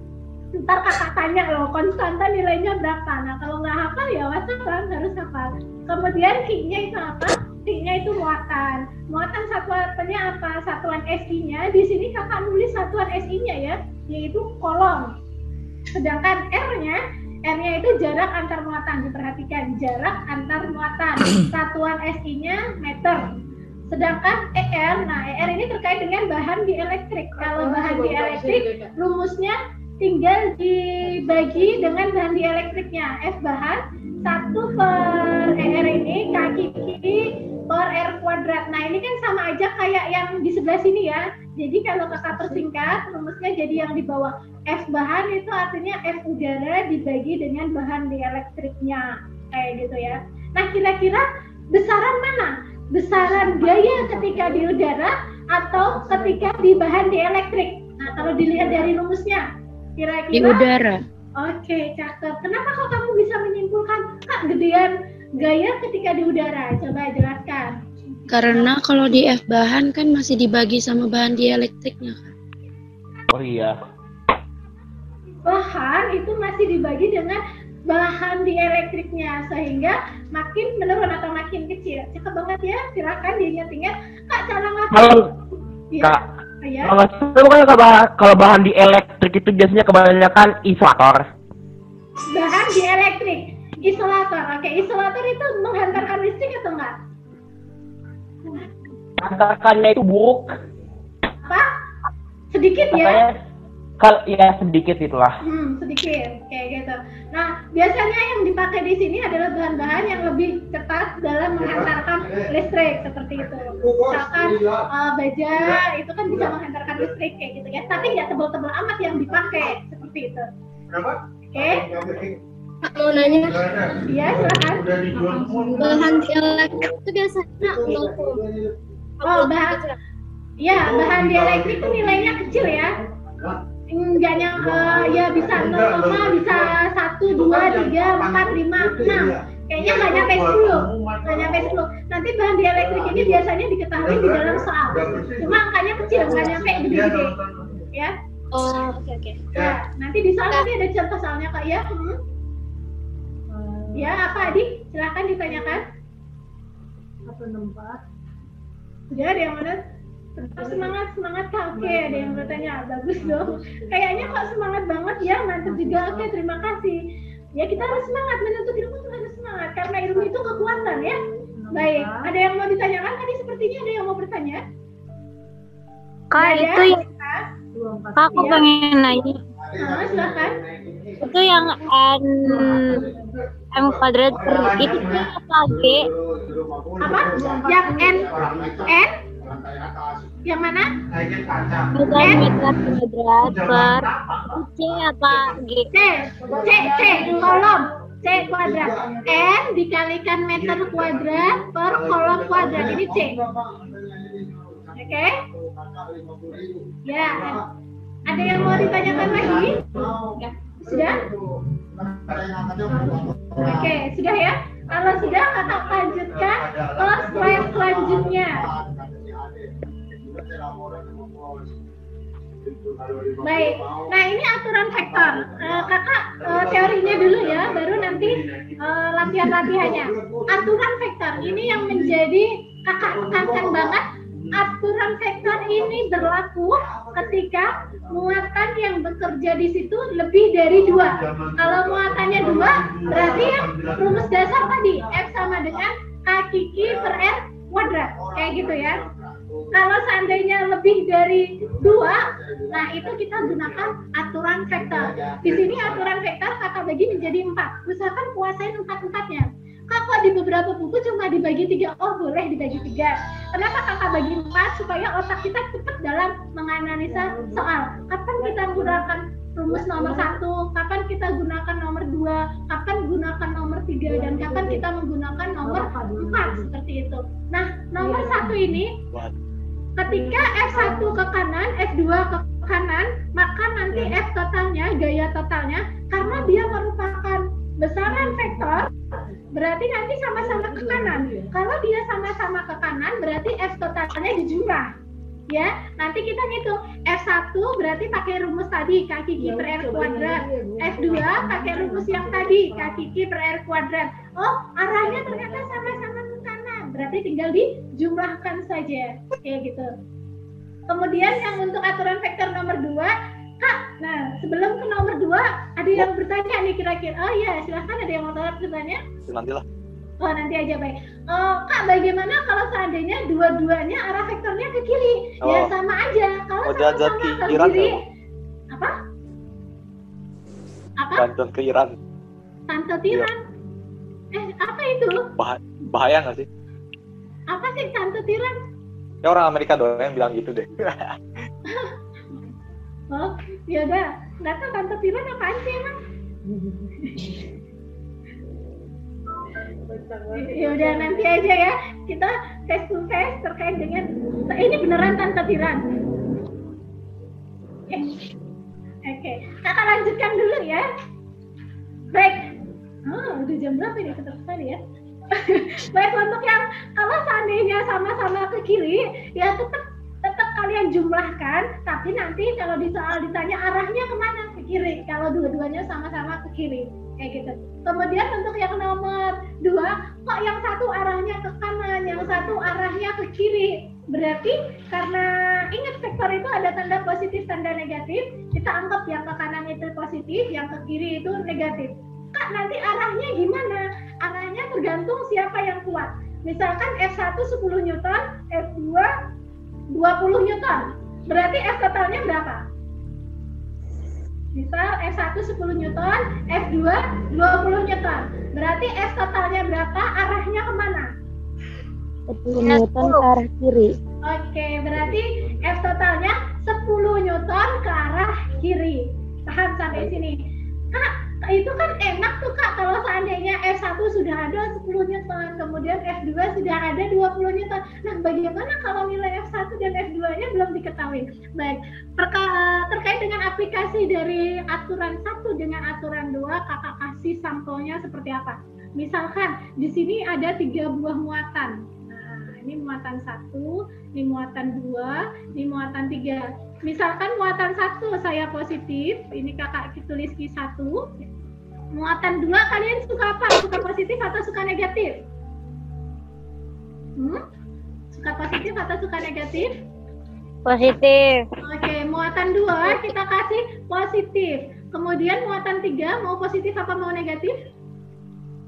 Ntar kakak tanya loh, konstanta nilainya berapa. Nah, kalau nggak hafal ya wassalam, harus hafal. Kemudian Q-nya itu apa? Q-nya itu muatan. Muatan satuannya apa? Satuan SI-nya. Di sini kakak nulis satuan SI-nya ya, yaitu kolom. Sedangkan R-nya itu jarak antar muatan. Diperhatikan, jarak antar muatan. Satuan SI-nya meter. Sedangkan ER, nah ER ini terkait dengan bahan dielektrik. Kalau bahan dielektrik, rumusnya tinggal dibagi dengan bahan dielektriknya. F bahan 1 per ER ini kaki per R kuadrat. Nah, ini kan sama aja kayak yang di sebelah sini ya. Jadi kalau kakak persingkat, rumusnya jadi yang di bawah. F bahan itu artinya F udara dibagi dengan bahan dielektriknya. Kayak gitu ya. Nah, kira-kira besaran mana? Besaran gaya ketika di udara atau ketika di bahan dielektrik. Nah, kalau dilihat dari rumusnya, kira-kira
Di udara.
Oke, cakep. Kenapa kok kamu bisa menyimpulkan Kak gedean gaya ketika di udara? Coba jelaskan.
Karena kalau di F bahan kan masih dibagi sama bahan dielektriknya kan.
Oh iya.
Bahan itu masih dibagi dengan bahan dielektriknya, sehingga makin menurun atau makin kecil. Cakep banget ya, silakan diingat-ingat. Kak, cara ngapain? Ya.
Kak,
Ya.
kalau bahan dielektrik itu biasanya kebanyakan isolator.
Bahan dielektrik, isolator. Oke, isolator itu menghantarkan listrik atau enggak?
Hantarkannya itu buruk.
Apa? Sedikit ya?
Katanya, kalau ya sedikit itulah.
Sedikit kayak gitu. Nah, biasanya yang dipakai di sini adalah bahan-bahan yang lebih ketat dalam menghantarkan listrik seperti itu. Misalkan baja itu kan bisa menghantarkan listrik kayak gitu ya. Tapi nggak tebal-tebal amat yang dipakai seperti itu. Oke?
Mau nanya,
Iya, silakan.
bahan dielektrik itu biasanya 0.
Oh, bahan dielektrik itu nilainya kecil ya. Enggak yang ya bisa 0, bisa 1, 2, 3, 4, 5, 6. Kayaknya nggak nyampe 10. Nggak nyampe 10. Nanti bahan dielektrik ini biasanya diketahui di dalam soal. Cuma angkanya kecil, nggak nyampe gede-gede. Ya.
Oh, oke.
Ya, nanti di soal nanti ada contoh soalnya Kak ya. Ya, apa Adi? Silahkan ditanyakan.
164.
Sudah ada yang mana? Semangat Kak. Oke, ada yang bertanya. Bagus dong. Kayaknya kok semangat banget ya, mantap juga. Oke, terima kasih. Ya, kita harus semangat, menuntut ilmu itu harus semangat karena ilmu itu kekuatan ya. Baik, ada yang mau ditanyakan? Tadi sepertinya ada yang mau bertanya.
Kak, itu yang Kak, aku
Iya.
pengen nanya.
Silakan.
Itu yang M kuadrat itu apa G?
Apa? Yang N? Yang mana?
Meter kuadrat per C apa G?
C kolom C kuadrat. N dikalikan meter kuadrat per kolom kuadrat, ini C. Oke? Ya. Ada yang mau ditanyakan lagi? Sudah? Oke, sudah ya? Kalau sudah, kakak lanjutkan ke slide selanjutnya. Baik, nah ini aturan vektor. Kakak teorinya dulu ya, baru nanti latihan-latihannya. Aturan vektor ini yang menjadi kakak tekankan banget. Aturan vektor ini berlaku ketika muatan yang bekerja di situ lebih dari 2. Kalau muatannya 2, berarti yang rumus dasar tadi F sama dengan K kiki per R kuadrat, kayak gitu ya. Kalau seandainya lebih dari 2, nah itu kita gunakan aturan vektor. Di sini aturan vektor kakak bagi menjadi 4. Usahakan kuasain 4-4-nya. Kok di beberapa buku cuma dibagi 3? Oh, boleh dibagi 3. Kenapa kakak bagi 4? Supaya otak kita cepat dalam menganalisa soal. Kapan kita gunakan rumus nomor 1, kapan kita gunakan nomor 2, kapan gunakan nomor 3, dan kapan kita menggunakan nomor 4, seperti itu. Nah, nomor 1 ini, ketika F1 ke kanan, F2 ke kanan, maka nanti F totalnya, gaya totalnya, karena dia merupakan besaran vektor, berarti nanti sama-sama ke kanan. Kalau dia sama-sama ke kanan, berarti F totalnya dijumlah. Ya, nanti kita ngitung F1 berarti pakai rumus tadi, K Q per R kuadrat. F2 pakai rumus yang tadi, K Q per R kuadrat. Oh, arahnya ternyata sama-sama ke kanan, berarti tinggal dijumlahkan saja, kayak gitu. Kemudian yang untuk aturan vektor nomor 2, Kak, nah sebelum ke nomor 2, ada yang bertanya nih kira-kira. Oh iya, silahkan, ada yang mau bertanya?
Nantilah.
Oh, nanti aja, baik. Kak, bagaimana kalau seandainya dua-duanya arah vektornya ke kiri? Ya sama aja. Kalau sama-sama ke kiri, apa?
Tante tiran.
Tante tiran? Apa itu?
Bahaya nggak sih?
Apa sih tante tiran?
Ya orang Amerika doang yang bilang gitu deh.
Oh, ya udah. Nggak tahu tante tiran apaan sih emang? Ya udah, nanti aja ya kita face to face terkait dengan ini beneran tante tiran. Oke. Kakak lanjutkan dulu ya. Baik. Udah jam berapa ini tadi ya? Baik, untuk yang kalau seandainya sama-sama ke kiri, ya tetap kalian jumlahkan, tapi nanti kalau di soal ditanya arahnya kemana? Ke kiri. Kalau dua-duanya sama-sama ke kiri, kayak gitu. Kemudian untuk yang nomor 2, kok yang satu arahnya ke kanan, yang satu arahnya ke kiri? Berarti karena ingat vektor itu ada tanda positif, tanda negatif, kita anggap yang ke kanan itu positif, yang ke kiri itu negatif. Kak, nanti arahnya gimana? Arahnya tergantung siapa yang kuat. Misalkan F1 10 Newton, F2 20 Newton. Berarti F totalnya berapa? Misal F1 10 Newton, F2 20 Newton. Berarti F totalnya berapa? Arahnya kemana?
10 Newton ke arah kiri.
Oke, berarti F totalnya 10 Newton ke arah kiri. Paham sampai sini? Kak, itu kan enak tuh Kak, kalau seandainya F1 sudah ada 10 Newton, kemudian F2 sudah ada 20 Newton. Nah, bagaimana kalau nilai F1 dan F2-nya belum diketahui? Baik, terkait dengan aplikasi dari aturan 1 dengan aturan 2, Kakak kasih sampelnya seperti apa? Misalkan di sini ada 3 buah muatan. Nah, ini muatan 1, ini muatan 2, ini muatan 3. Misalkan muatan 1 saya positif, ini kakak tulis Q1. Muatan 2 kalian suka apa? Suka positif atau suka negatif? Suka positif atau suka negatif?
Positif.
Oke, muatan 2 kita kasih positif. Kemudian muatan 3 mau positif apa mau negatif?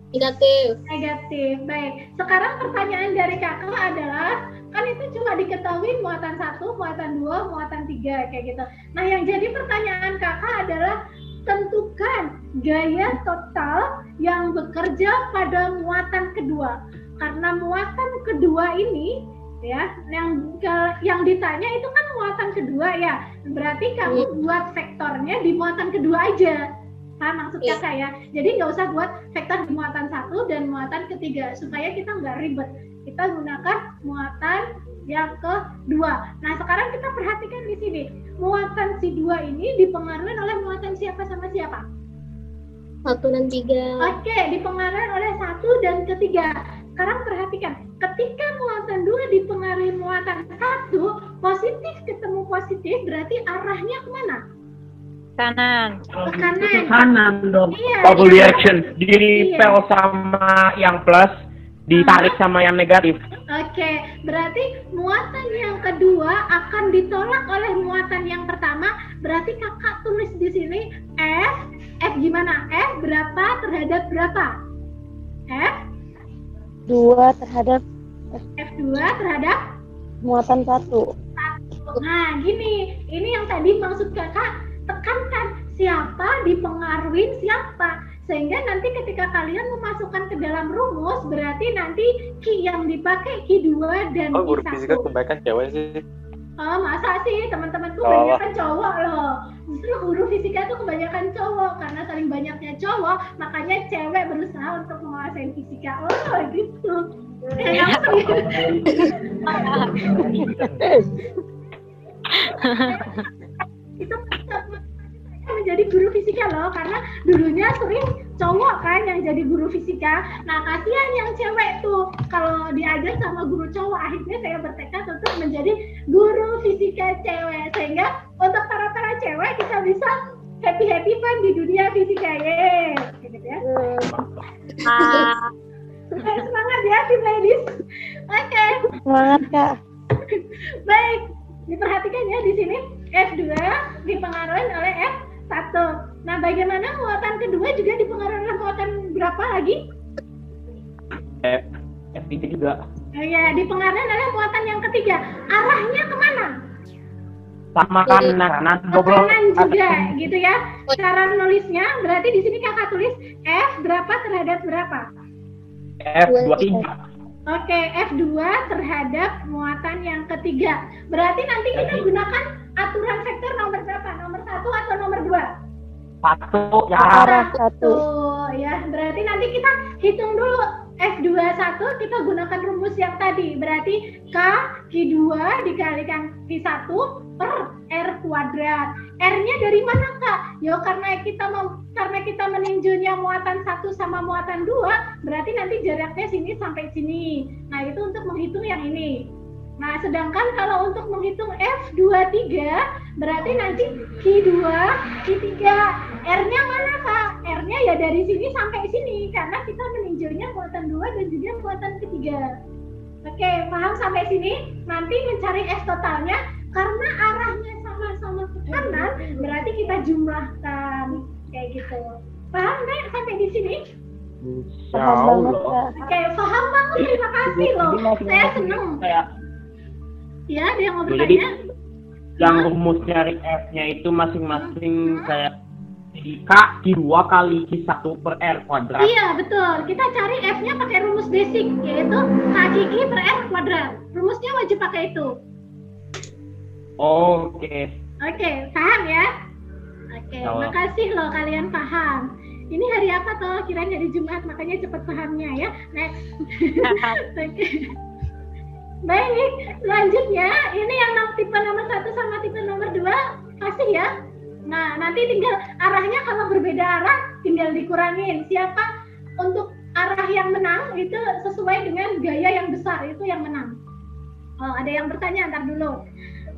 Negatif.
Negatif. Baik. Sekarang pertanyaan dari kakak adalah, kan itu cuma diketahui muatan 1, muatan 2, muatan 3 kayak gitu. Nah, yang jadi pertanyaan kakak adalah tentukan gaya total yang bekerja pada muatan kedua. Karena muatan kedua ini ya, yang ditanya itu kan muatan kedua ya. Berarti kamu buat vektornya di muatan kedua aja. Paham maksud kakak ya? Jadi nggak usah buat vektor di muatan 1 dan muatan ketiga supaya kita nggak ribet. Kita gunakan muatan yang kedua. Nah, sekarang kita perhatikan di sini. Muatan si 2 ini dipengaruhi oleh muatan siapa sama siapa?
1 dan 3.
Oke, dipengaruhi oleh 1 dan ketiga. Sekarang perhatikan, ketika muatan 2 dipengaruhi muatan 1, positif ketemu positif, berarti arahnya kemana?
Kanan.
Ke kanan.
Ke kanan dong.
Iya.
Double reaction. Dipel sama yang plus, ditarik sama yang negatif.
Oke, berarti muatan yang kedua akan ditolak oleh muatan yang pertama. Berarti kakak tulis di sini F gimana? F berapa terhadap berapa? F
2 terhadap
F2 terhadap
Muatan 1.
Nah, gini, ini yang tadi maksud kakak tekankan, siapa dipengaruhi siapa, sehingga nanti ketika kalian memasukkan ke dalam rumus, berarti nanti Ki yang dipakai Ki 2 dan
Oh,
Ki
guru
1.
fisika kebanyakan cewek sih.
Oh, masa sih, teman-temanku
Oh.
kebanyakan cowok loh. Justru guru fisika tuh kebanyakan cowok, karena saling banyaknya cowok, makanya cewek berusaha untuk menguasai fisika. Oh, gitu. Itu menjadi guru fisika loh, karena dulunya sering cowok kan yang jadi guru fisika. Nah, kasihan yang cewek tuh kalau diajar sama guru cowok. Akhirnya saya bertekad untuk menjadi guru fisika cewek, sehingga untuk para cewek kita bisa happy fun di dunia fisika. Gitu ya. Semangat ya tim ladies. Oke.
Semangat, Kak.
Baik, diperhatikan ya di sini F2 dipengaruhi oleh F1. Nah, bagaimana muatan kedua juga dipengaruhi oleh muatan berapa lagi?
F3 juga.
Ya, dipengaruhi oleh muatan yang ketiga. Arahnya kemana?
Sama kanan
Ke kanan juga, gitu ya. Cara nulisnya berarti di sini kakak tulis F berapa terhadap berapa?
F23.
Oke, F2 terhadap muatan yang ketiga. Berarti nanti kita gunakan aturan vektor nomor berapa? Nomor 1 atau nomor 2?
1 ya.
Arah 1.
Ya, berarti nanti kita hitung dulu. F21 kita gunakan rumus yang tadi. Berarti Q2 dikalikan Q1 per R kuadrat. R-nya dari mana, Kak? Yo, karena kita meninjaunya muatan 1 sama muatan 2, berarti nanti jaraknya sini sampai sini. Nah, itu untuk menghitung yang ini. Nah, sedangkan kalau untuk menghitung F23, berarti nanti Q2, Q3. R-nya mana, Kak? R-nya ya dari sini sampai sini, karena kita meninjaunya muatan 2 dan juga muatan ketiga. Oke, paham sampai sini? Nanti mencari S totalnya, karena arahnya sama-sama ke kanan, berarti kita jumlahkan. Kayak gitu. Paham, Nek, sampai di sini?
Paham banget, Kak.
Oke, paham banget, terima kasih loh. Saya seneng. Ya, ada yang mau
Jadi
bertanya?
yang rumus dari F-nya itu masing-masing kayak K Q2 kali Q1 per R kuadrat.
Iya, betul. Kita cari F-nya pakai rumus basic, yaitu K per R kuadrat. Rumusnya wajib pakai itu.
Oke.
Oke, paham ya? Oke,
Tahu.
makasih loh kalian paham. Ini hari apa toh? Kirain hari Jumat, makanya cepat pahamnya ya. Next. Oke. Baik, selanjutnya ini yang tipe nomor 1 sama tipe nomor 2 pasti ya. Nah, nanti tinggal arahnya kalau berbeda arah tinggal dikurangin. Siapa untuk arah yang menang itu sesuai dengan gaya yang besar, itu yang menang. Oh, ada yang bertanya, ntar dulu.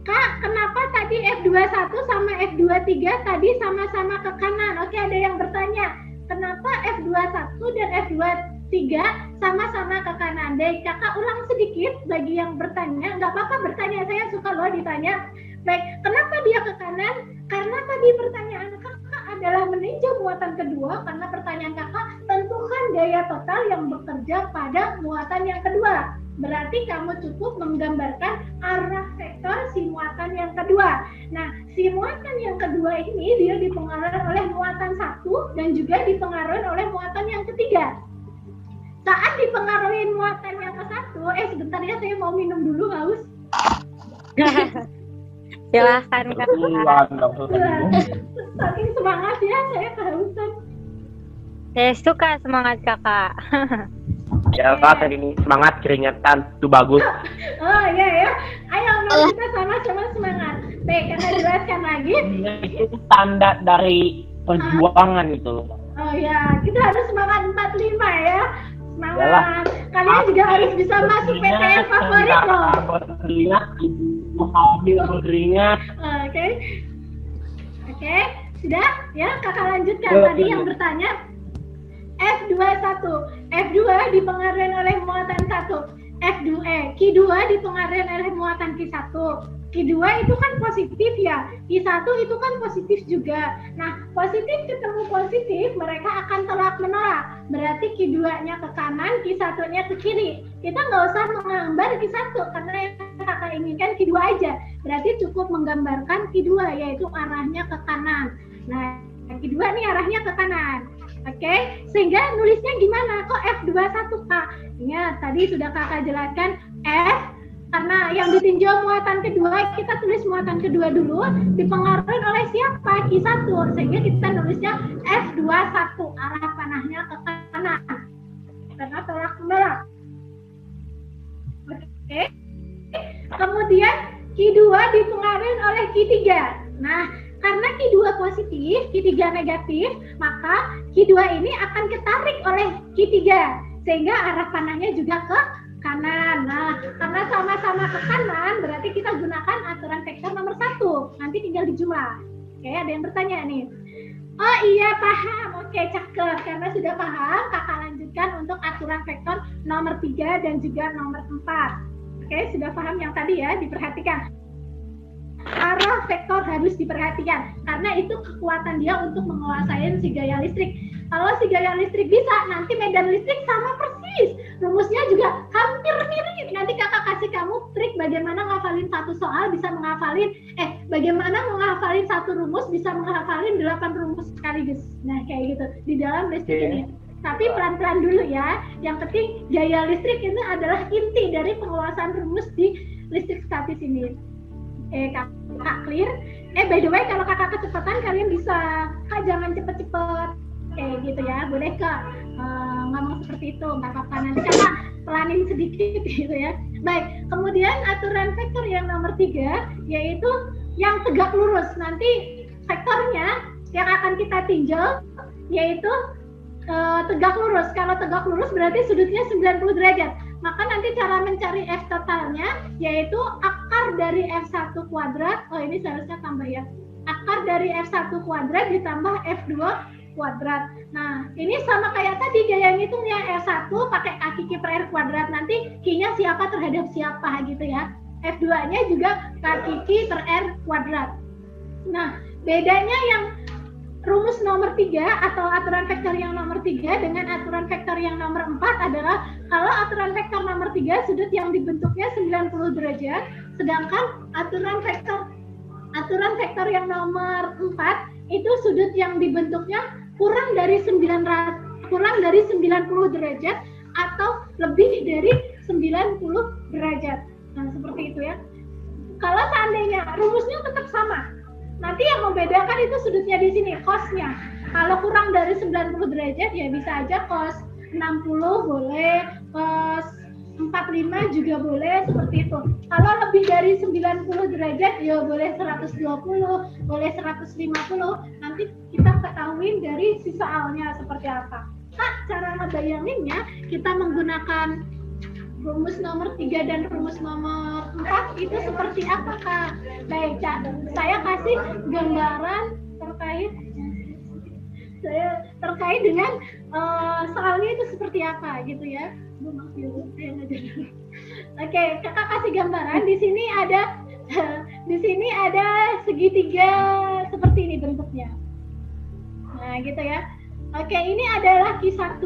Kak, kenapa tadi F21 sama F23 tadi sama-sama ke kanan? Oke, ada yang bertanya. Kenapa F21 dan F23 sama-sama ke kanan? Baik, kakak ulang sedikit bagi yang bertanya. Nggak apa-apa bertanya, saya suka loh ditanya. Baik, kenapa dia ke kanan? Karena tadi pertanyaan kakak adalah meninjau muatan kedua, karena pertanyaan kakak tentukan gaya total yang bekerja pada muatan yang kedua. Berarti kamu cukup menggambarkan arah vektor si muatan yang kedua. Nah, si muatan yang kedua ini dia dipengaruhi oleh muatan 1 dan juga dipengaruhi oleh muatan yang ketiga. Saat dipengaruhi muatan yang ke-1, sebentar ya, saya mau minum dulu, haus.
Silahkan, Kak.
Saking semangat ya, saya kehausan.
Saya suka semangat kakak.
Ya Kak, tadi ini semangat keringetan itu bagus.
Oh iya ya, ayo mari kita sama-sama semangat. Baik, kakak jelaskan lagi.
Itu tanda dari perjuangan itu loh.
Oh ya, kita harus semangat 45 ya. Semangat.
Yalah.
Kalian juga harus bisa masuk PTN favorit loh.
Berkeringat, ibu hamil berkeringat.
Oke. Oke, sudah ya, kakak lanjutkan
Ya,
tadi
lanjut.
yang bertanya. F21, F2 dipengaruhi oleh muatan 1, Q2 dipengaruhi oleh muatan Q1. Q2 itu kan positif ya, Q1 itu kan positif juga. Nah, positif ketemu positif, mereka akan tolak menolak. Berarti Q2-nya ke kanan, Q1-nya ke kiri. Kita nggak usah menggambar Q1, karena yang kakak inginkan Q2 aja. Berarti cukup menggambarkan Q2, yaitu arahnya ke kanan. Nah, Q2 nih arahnya ke kanan. Oke, sehingga nulisnya gimana? Kok F21 Kak? Ingat, tadi sudah kakak jelaskan F, karena yang ditinjau muatan kedua, kita tulis muatan kedua dulu, dipengaruhi oleh siapa? Q1, sehingga kita nulisnya F21, arah panahnya ke kanan. Karena tolak belakang. Oke. Kemudian Q2 dipengaruhi oleh Q3. Nah, karena Q2 positif, Q3 negatif, maka Q2 ini akan ketarik oleh Q3, sehingga arah panahnya juga ke kanan. Nah, karena sama-sama ke kanan, berarti kita gunakan aturan vektor nomor 1. Nanti tinggal dijumlah. Oke, ada yang bertanya nih. Oh iya, paham. Oke, cakep. Karena sudah paham, kakak lanjutkan untuk aturan vektor nomor 3 dan juga nomor 4. Oke, sudah paham yang tadi ya, diperhatikan. Arah vektor harus diperhatikan, karena itu kekuatan dia untuk menguasai si gaya listrik. Kalau si gaya listrik bisa, nanti medan listrik sama persis. Rumusnya juga hampir mirip. Nanti kakak kasih kamu trik bagaimana ngafalin satu soal bisa menghafalin, bagaimana menghafalin satu rumus bisa menghafalin 8 rumus sekaligus. Nah, kayak gitu di dalam listrik ini. Tapi pelan-pelan dulu ya. Yang penting gaya listrik itu adalah inti dari penguasaan rumus di listrik statis ini. Kakak clear? By the way, kalau kakak kecepatan kalian bisa, Kak jangan cepet-cepet. Kayak gitu ya, boleh Kak ngomong seperti itu, nggak apa-apa. Nanti kakak pelanin sedikit gitu ya. Baik, kemudian aturan vektor yang nomor 3, yaitu yang tegak lurus. Nanti vektornya yang akan kita tinjau, yaitu tegak lurus. Kalau tegak lurus berarti sudutnya 90 derajat. Maka nanti cara mencari F totalnya yaitu akar dari F1 kuadrat. Oh, ini seharusnya tambah ya. Akar dari F1 kuadrat ditambah F2 kuadrat. Nah, ini sama kayak tadi gaya ngitungnya F1 pakai kaki Q per R kuadrat. Nanti Q-nya siapa terhadap siapa gitu ya. F2-nya juga kaki Q per R kuadrat. Nah, bedanya yang rumus nomor 3 atau aturan vektor yang nomor 3 dengan aturan vektor yang nomor 4 adalah kalau aturan vektor nomor 3 sudut yang dibentuknya 90 derajat, sedangkan aturan vektor yang nomor 4 itu sudut yang dibentuknya kurang dari 90 derajat atau lebih dari 90 derajat. Nah, seperti itu ya. Kalau seandainya rumusnya tetap sama, nanti yang membedakan itu sudutnya di sini, cos-nya. Kalau kurang dari 90 derajat ya bisa aja cos 60 boleh, cos 45 juga boleh, seperti itu. Kalau lebih dari 90 derajat ya boleh 120, boleh 150. Nanti kita ketahuin dari si soalnya seperti apa. Kak, cara ngebayanginnya kita menggunakan rumus nomor 3 dan rumus nomor 4 itu seperti apa Kak? Baik, saya kasih gambaran terkait dengan soalnya itu seperti apa gitu ya. Oke, kakak kasih gambaran. Di sini ada segitiga seperti ini bentuknya. Nah, gitu ya. Oke, ini adalah Q1,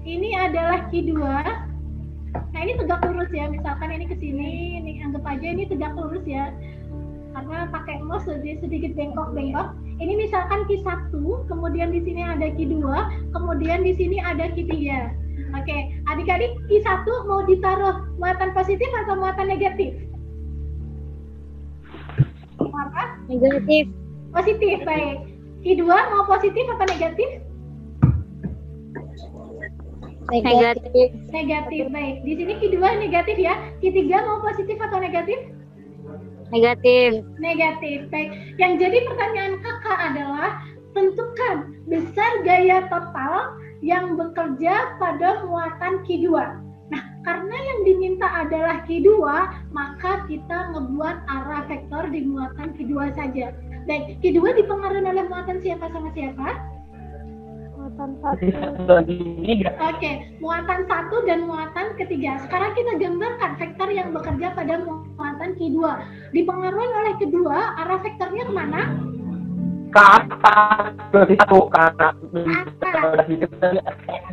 ini adalah Q2. Nah, ini tegak lurus ya, misalkan ini ke sini, ini anggap aja ini tegak lurus ya. Karena pakai mouse sedikit bengkok-bengkok. Ini misalkan Q1, kemudian di sini ada Q2, kemudian di sini ada Q3. Oke, adik-adik Q1 mau ditaruh muatan positif atau muatan negatif? Apa?
Negatif.
Positif, baik. Q2 mau positif atau negatif?
Negatif.
Negatif, baik. Di sini Q2 negatif ya. Q3 mau positif atau negatif?
Negatif.
Negatif, baik. Yang jadi pertanyaan kakak adalah tentukan besar gaya total yang bekerja pada muatan Q2. Nah, karena yang diminta adalah Q2, maka kita ngebuat arah vektor di muatan Q2 saja. Baik, Q2 dipengaruhi oleh muatan siapa sama siapa?
Muatan 1.
Oke, muatan 1 dan muatan ketiga. Sekarang kita gambarkan vektor yang bekerja pada muatan Q2. Dipengaruhi oleh kedua, arah vektornya kemana?
Ke atas, berarti satu ke atas.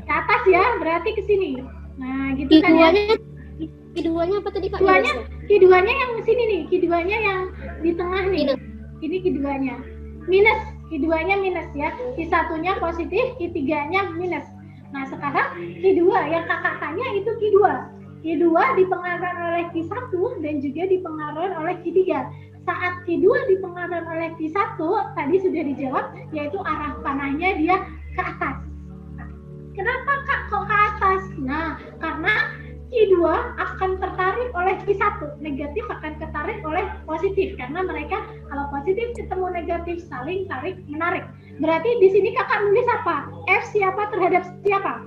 Ke atas ya, berarti ke sini. Nah, gitu kan ya.
Keduanya apa tadi Kak?
Q2-nya yang sini nih, Q2-nya yang di tengah nih. Ini Q2-nya. Minus, Q2-nya minus ya. Q1-nya positif, Q3-nya minus. Nah, sekarang Q2 yang kakak tanya itu Q2. Q2 dipengaruhi oleh Q1 dan juga dipengaruhi oleh Q3. Saat Q2 dipengaruhi oleh Q1, tadi sudah dijawab, yaitu arah panahnya dia ke atas. Kenapa Kak kok ke atas? Nah, karena Q2 akan tertarik oleh Q1, negatif akan tertarik oleh positif, karena mereka kalau positif ketemu negatif saling tarik menarik. Berarti di sini kakak nulis apa? F siapa terhadap siapa?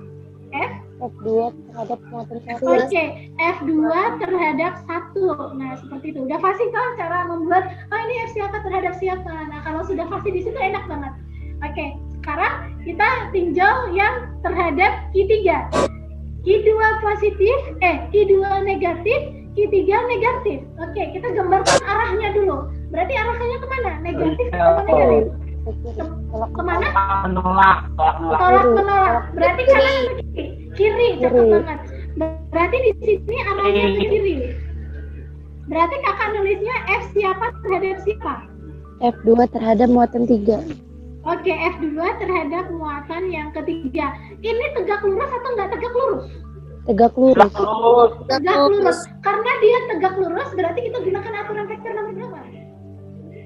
F2 terhadap muatan 1.
Oke, F2 terhadap 1. Nah, seperti itu. Udah pasti kan cara membuat, ini F siapa terhadap siapa. Nah, kalau sudah pasti di situ enak banget. Oke, sekarang kita tinjau yang terhadap Q3. Q2 positif, Q2 negatif, Q3 negatif. Oke, kita gambarkan arahnya dulu. Berarti arahnya kemana? Negatif atau negatif? Kemana?
Menolak.
Tolak. Berarti kanan atau kiri? Kiri, cakep banget. Berarti di sini arahnya ke kiri. Berarti kakak nulisnya F siapa terhadap siapa?
F2 terhadap muatan 3.
Oke, F2 terhadap muatan yang ketiga. Ini tegak lurus atau nggak tegak lurus?
Tegak lurus.
Tegak lurus. Karena dia tegak lurus, berarti kita gunakan aturan vektor nomor berapa?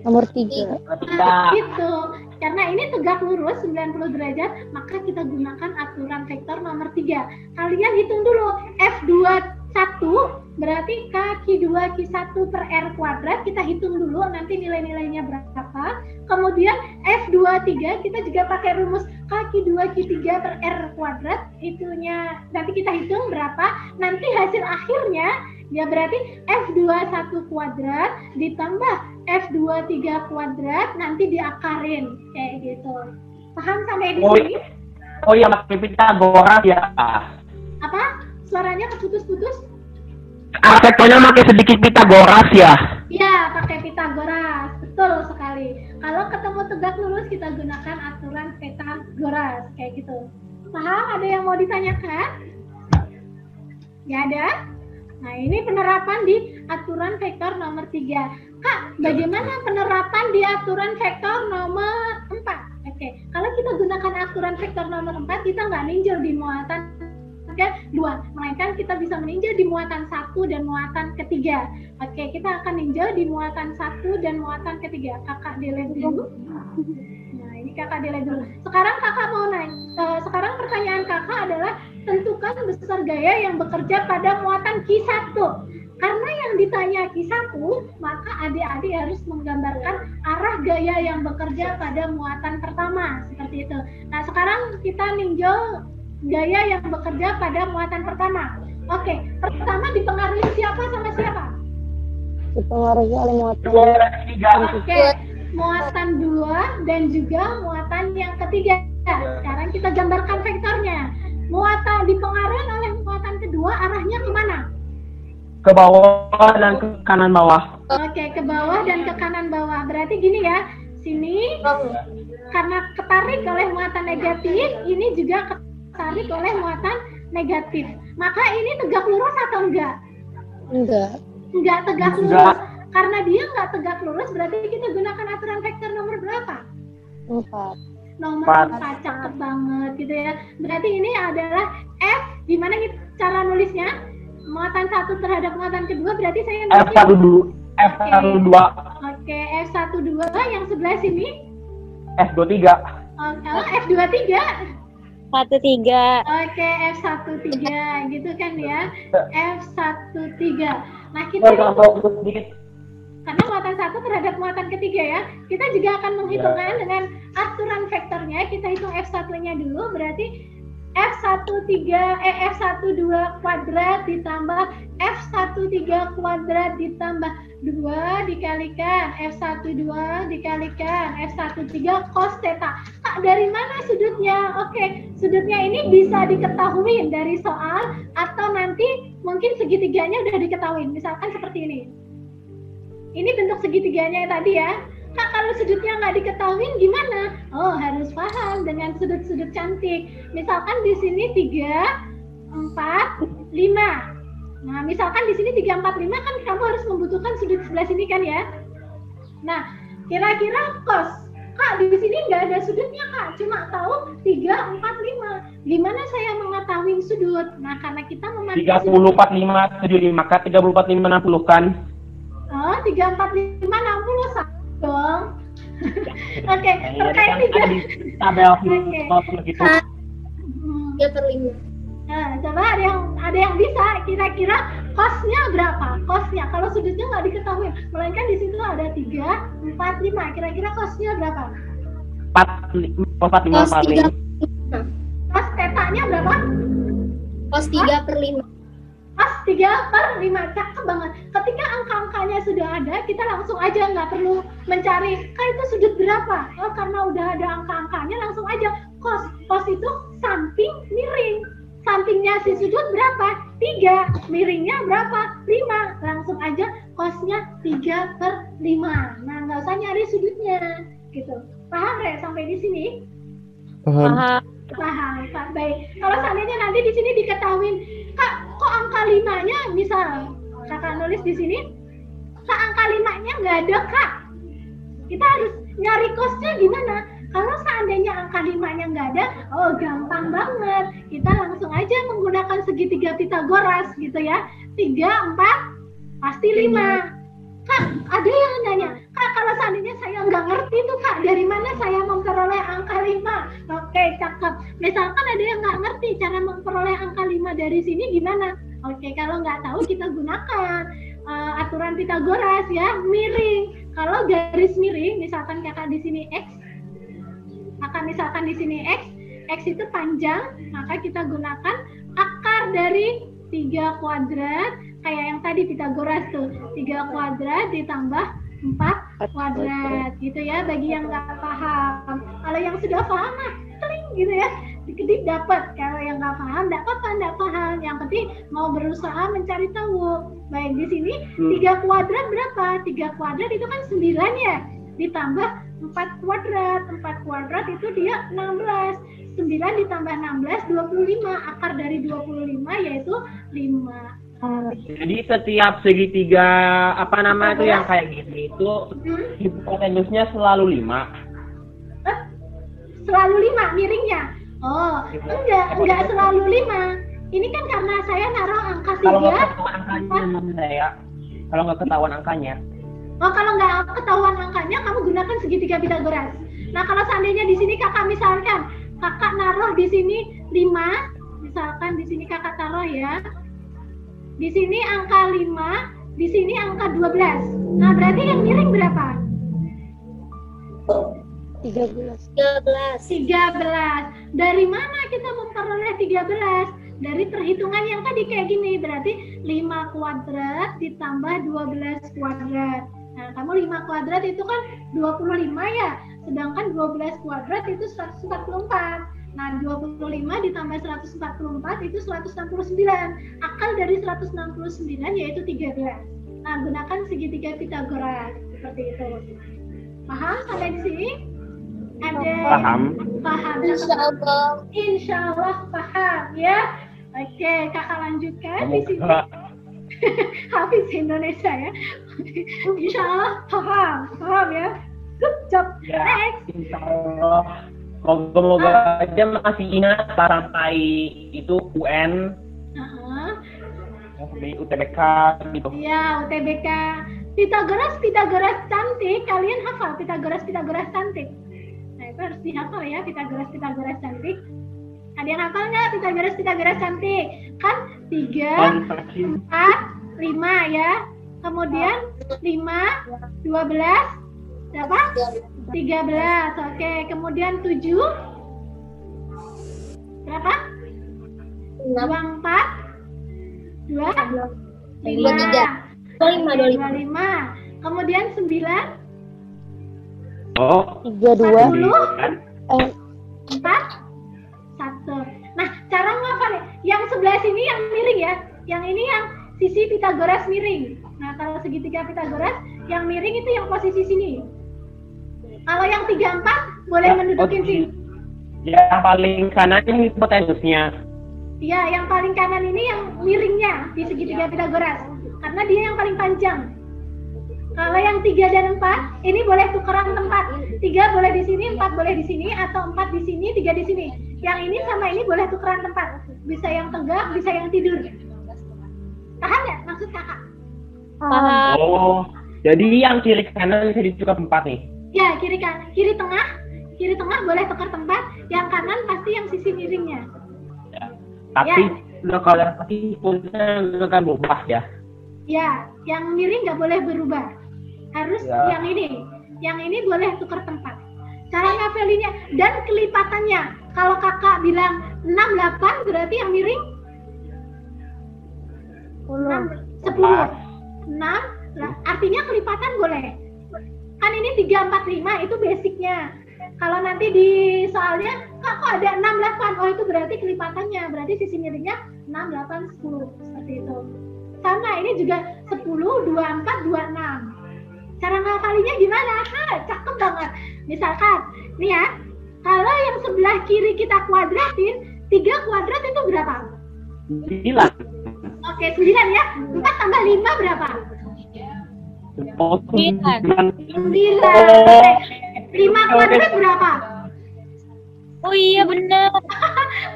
Nomor 3.
Nah, gitu. Karena ini tegak lurus 90 derajat, maka kita gunakan aturan vektor nomor 3. Kalian hitung dulu. F2 1 berarti Q2 Q1 per R kuadrat. Kita hitung dulu nanti nilai-nilainya berapa. Kemudian F2 3 kita juga pakai rumus Q2 Q3 per R kuadrat. Itunya nanti kita hitung berapa. Nanti hasil akhirnya ya berarti F2 1 kuadrat ditambah F2 3 kuadrat nanti diakarin kayak gitu. Paham sampai di sini?
Oh iya, pakai Pitagoras ya.
Apa? Suaranya keputus-putus?
Vektornya pakai sedikit Pitagoras ya.
Iya, pakai Pitagoras. Betul sekali. Kalau ketemu tegak lurus kita gunakan aturan Pitagoras kayak gitu. Paham? Ada yang mau ditanyakan? Nggak ada? Nah, ini penerapan di aturan vektor nomor 3. Kak, bagaimana penerapan di aturan vektor nomor 4? Oke, kalau kita gunakan aturan vektor nomor 4, kita nggak ninjau di muatan 2, melainkan kita bisa meninjau di muatan 1 dan muatan ketiga. Oke, kita akan ninjau di muatan 1 dan muatan ketiga. Kakak delete dulu. Nah, ini kakak delete dulu. Sekarang kakak mau nanya, sekarang pertanyaan kakak adalah tentukan besar gaya yang bekerja pada muatan Q1. Karena yang ditanya Q1, maka adik-adik harus menggambarkan arah gaya yang bekerja pada muatan pertama, seperti itu. Nah, sekarang kita ninjau gaya yang bekerja pada muatan pertama. Oke, pertama dipengaruhi siapa sama siapa?
Dipengaruhi oleh muatan
3.
Oke, muatan 2 dan juga muatan yang ketiga. Sekarang kita gambarkan vektornya. Muatan dipengaruhi oleh muatan kedua, arahnya kemana?
Ke bawah dan ke kanan bawah.
Oke, ke bawah dan ke kanan bawah. Berarti gini ya, sini karena ketarik oleh muatan negatif, ini juga ketarik oleh muatan negatif. Maka ini tegak lurus atau enggak? Enggak tegak lurus. Karena dia enggak tegak lurus, berarti kita gunakan aturan vektor nomor berapa?
4.
Nomor 4, cakep banget gitu ya. Berarti ini adalah F, gimana cara nulisnya? Muatan 1 terhadap muatan kedua, berarti saya nulisnya
F12.
Oke, F12 yang sebelah sini?
F23.
F23?
1-3.
Oke, F13 gitu kan ya. F13. Nah, kita karena muatan 1 terhadap muatan ketiga ya, kita juga akan menghitungkan dengan aturan vektornya. Kita hitung F1-nya dulu, berarti F12 kuadrat ditambah F13 kuadrat ditambah 2 dikalikan F12 dikalikan F13 cos theta. Kak, dari mana sudutnya? Oke, sudutnya ini bisa diketahui dari soal atau nanti mungkin segitiganya udah diketahui. Misalkan seperti ini. Ini bentuk segitiganya tadi ya. Kak, kalau sudutnya nggak diketahui gimana? Oh, harus paham dengan sudut-sudut cantik. Misalkan di sini 3, 4, 5. Nah, misalkan di sini 345 kan kamu harus membutuhkan sudut sebelah sini kan ya. Nah, kira-kira cos. Kak, di sini nggak ada sudutnya Kak, cuma tahu 345. Gimana saya mengetahui sudut? Nah, karena kita memantau
30, 45, 75 Kak, 30, 45, 60 kan?
Oh, 3, 4, 5, 60 sama dong. Oke, terkait
kan di tabel gitu.
3/5.
Nah, coba ada yang bisa kira-kira kosnya berapa? Kosnya kalau sudutnya nggak diketahui, melainkan di situ ada 3, 4, 5. Kira-kira kosnya berapa?
45, 45.
Kos tetanya berapa?
Kos 3/5.
Kos 3/5. Cakep banget. Ketika angka-angkanya sudah ada, kita langsung aja nggak perlu mencari, Kak itu sudut berapa? Oh, karena udah ada angka-angkanya langsung aja kos. Kos itu samping miring. Sampingnya si sudut berapa? 3. Miringnya berapa? 5. Langsung aja kosnya 3/5. Nah, nggak usah nyari sudutnya. Gitu. Paham Re sampai di sini?
Paham.
Paham. Baik. Kalau seandainya nanti di sini diketahuin, Kak, kok angka 5-nya misal Kakak nulis di sini, Kak angka 5-nya nggak ada Kak. Kita harus nyari kosnya gimana? Kalau seandainya angka 5-nya nggak ada, oh gampang banget. Kita langsung aja menggunakan segitiga Pitagoras gitu ya. 3, 4, pasti 5. Kak, ada yang nanya, Kak kalau seandainya saya nggak ngerti tuh Kak, dari mana saya memperoleh angka 5? Oke, cakep. Misalkan ada yang nggak ngerti cara memperoleh angka 5 dari sini gimana? Oke, kalau nggak tahu kita gunakan aturan Pitagoras ya, miring. Kalau garis miring, misalkan kakak di sini X, maka misalkan di sini X itu panjang, maka kita gunakan akar dari 3 kuadrat, kayak yang tadi Pitagoras tuh, 3 kuadrat ditambah 4 kuadrat, gitu ya, bagi yang nggak paham. Kalau yang sudah paham, kling gitu ya, dikit dapat. Kalau yang nggak paham, nggak apa-apa, nggak paham. Yang penting mau berusaha mencari tahu. Baik, di sini 3 kuadrat berapa? 3 kuadrat itu kan 9 ya, ditambah 4 kuadrat. 4 kuadrat itu dia 16. 9 ditambah 16, 25. Akar dari 25 yaitu 5.
Jadi setiap segitiga apa nama itu yang kayak gini itu hipotenusnya selalu 5.
Selalu 5 miringnya. Oh, enggak selalu 5. Ini kan karena saya naruh angka 3.
Kalau nggak ketahuan angkanya, ya. Kalau nggak ketahuan angkanya.
Oh, kalau nggak ketahuan angkanya, kamu gunakan segitiga Pitagoras. Nah, kalau seandainya di sini kakak misalkan, kakak naruh di sini 5, misalkan di sini kakak taruh ya. Di sini angka 5, di sini angka 12. Nah, berarti yang miring berapa? 13. Dari mana kita memperoleh 13? Dari perhitungan yang tadi kayak gini, berarti 5 kuadrat ditambah 12 kuadrat. Nah, kamu 5 kuadrat itu kan 25 ya, sedangkan 12 kuadrat itu 144. Nah, 25 ditambah 144 itu 169. Akal dari 169 yaitu 13. Nah, gunakan segitiga Pitagoras seperti itu. Paham sampai di sini? Ada
Paham.
Insya Allah paham ya. Oke, kakak lanjutkan di sini. Hafiz Indonesia ya. Insya Allah paham ya. Good job.
Ya,
Next.
insya Allah. Moga-moga aja masih ingat sampai itu UN, sampai UTBK gitu.
Ya, UTBK. Pitagoras cantik. Kalian hafal Pitagoras cantik. Nah, itu harus dihafal ya, Pitagoras cantik. Ada yang hafal nggak Pitagoras cantik? Kan 3, 4, 5 ya. Kemudian 5, 12, berapa? 13. Oke, kemudian 7. Berapa? 24, 25. 25. Kemudian 9.
Oh,
32.
4, 1. Nah, cara ngafalin, yang sebelah sini yang miring ya, yang ini yang sisi Pitagoras miring. Nah, kalau segitiga Pitagoras, yang miring itu yang posisi sini. Kalau yang 34 boleh mendudukin sini.
Yang paling kanan ini hipotenusnya.
Ya, yang paling kanan ini yang miringnya di segitiga Pitagoras, karena dia yang paling panjang. Kalau yang 3 dan 4, ini boleh tukeran tempat. 3 boleh di sini, 4 boleh di sini, atau 4 di sini, 3 di sini. Yang ini sama ini boleh tukeran tempat. Bisa yang tegak, bisa yang tidur. Paham ya maksud kakak?
Paham.
Oh, jadi yang kiri kanan bisa ditukar tempat nih?
Ya, kiri tengah boleh tukar tempat. Yang kanan pasti yang sisi miringnya.
Tapi
Ya.
kalau yang kaki pulsa akan berubah ya?
Ya, yang miring nggak boleh berubah. Harus
Ya.
yang ini boleh tukar tempat. Cara ngapelinnya dan kelipatannya. Kalau kakak bilang 6, 8 berarti yang miring 10. 6, artinya kelipatan boleh. Kan ini 3, 4, 5 itu basicnya. Kalau nanti di soalnya kok ada 6, 8, oh itu berarti kelipatannya. Berarti sisi miringnya 6, 8, 10 seperti itu. Sama ini juga 10, 24, 26. Cara ngafalinya gimana? Cakep banget. Misalkan, nih ya, kalau yang sebelah kiri kita kuadratin, 3 kuadrat itu berapa?
9.
Oke, 9 ya. 4 tambah 5 berapa? 9. 5 kuadrat berapa?
Oh iya bener.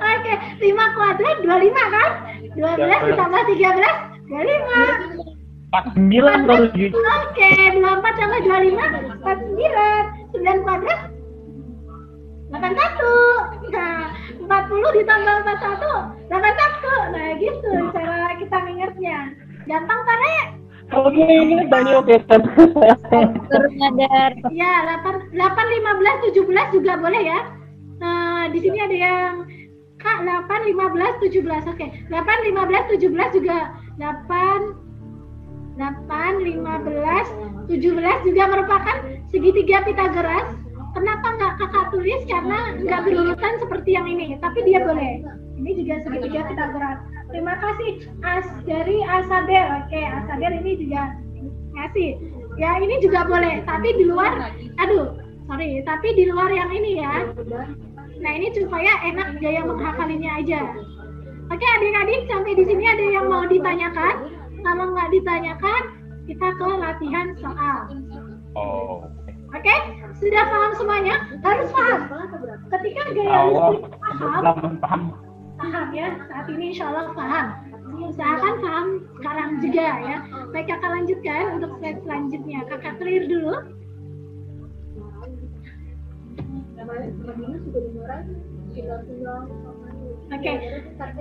Oke, 5 kuadrat 25 kan? 12 ditambah 13, 25.
49 baru gitu.
Oke, 24 tambah 25, 49. 9 kuadrat 81. Nah, 40 ditambah 41, 81. Nah, gitu cara kita ngingetnya. Gampang kan, Rek?
Oke, ini Dani oke.
Baru nyadar.
Ya, 8, 15, 17 juga boleh ya. Nah, di sini ada yang Kak 8, 15, 17. Oke. 8, 15, 17 juga 8, 15, 17 juga merupakan segitiga Pitagoras. Kenapa nggak kakak tulis? Karena nggak berurutan seperti yang ini, tapi dia boleh. Ini juga segitiga Pitagoras. Terima kasih dari Asader. Oke, Asader ini juga ngasih. Ya, ini juga boleh, tapi di luar, tapi di luar yang ini ya. Nah, ini supaya enak gaya menghafalinya aja. Oke, adik-adik, sampai di sini ada yang mau ditanyakan? Kalau nggak ditanyakan, kita ke latihan soal.
Oh.
Oke, sudah paham semuanya? Harus paham. Ketika gaya paham ya. Saat ini insya Allah paham. Usahakan paham sekarang juga ya. Baik, kakak lanjutkan untuk slide selanjutnya. Kakak clear dulu. Oke,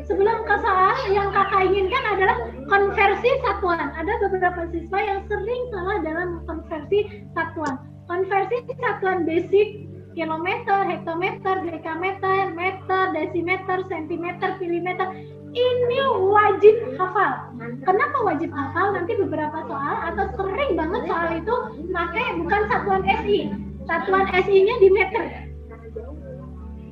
sebelum ke soal yang kakak inginkan adalah konversi satuan. Ada beberapa siswa yang sering salah dalam konversi satuan. Konversi satuan basic, kilometer, hektometer, dekameter, meter, desimeter, sentimeter, milimeter. Ini wajib hafal. Kenapa wajib hafal? Nanti beberapa soal atau sering banget soal itu pakai bukan satuan SI. Satuan SI-nya di meter.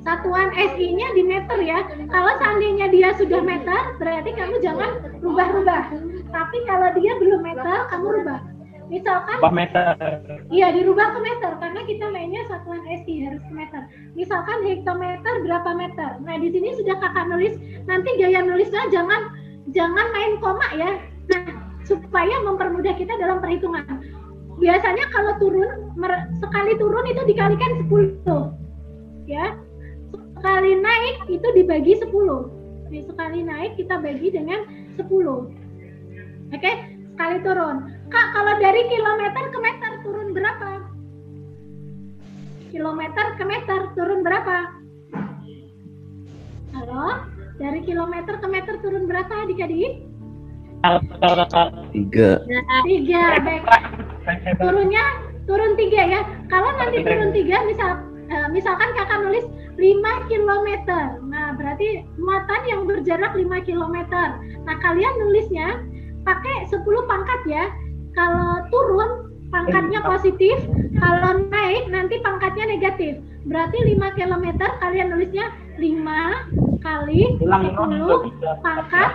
Satuan SI-nya di meter ya. Kalau seandainya dia sudah meter, berarti kamu jangan rubah-rubah. Tapi kalau dia belum meter, kamu rubah. Misalkan
meter.
Iya, dirubah ke meter karena kita mainnya satuan SI harus ke meter. Misalkan hektometer berapa meter. Nah, di sini sudah kakak nulis. Nanti gaya nulisnya jangan main koma ya. Nah, supaya mempermudah kita dalam perhitungan. Biasanya kalau sekali turun itu dikalikan 10. Ya. Sekali naik itu dibagi 10. Jadi sekali naik kita bagi dengan 10. Oke, sekali turun. Kak, kalau dari kilometer ke meter turun berapa? Kilometer ke meter turun berapa? Halo? Dari kilometer ke meter turun berapa adik-adik?
3.
3, baik. Turun 3 ya. Kalau nanti turun 3, misalkan kakak nulis 5 km. Nah, berarti muatan yang berjarak 5 km. Nah, kalian nulisnya pakai 10 pangkat ya. Kalau turun pangkatnya positif, kalau naik nanti pangkatnya negatif. Berarti 5 km kalian nulisnya 5 kali 10 pangkat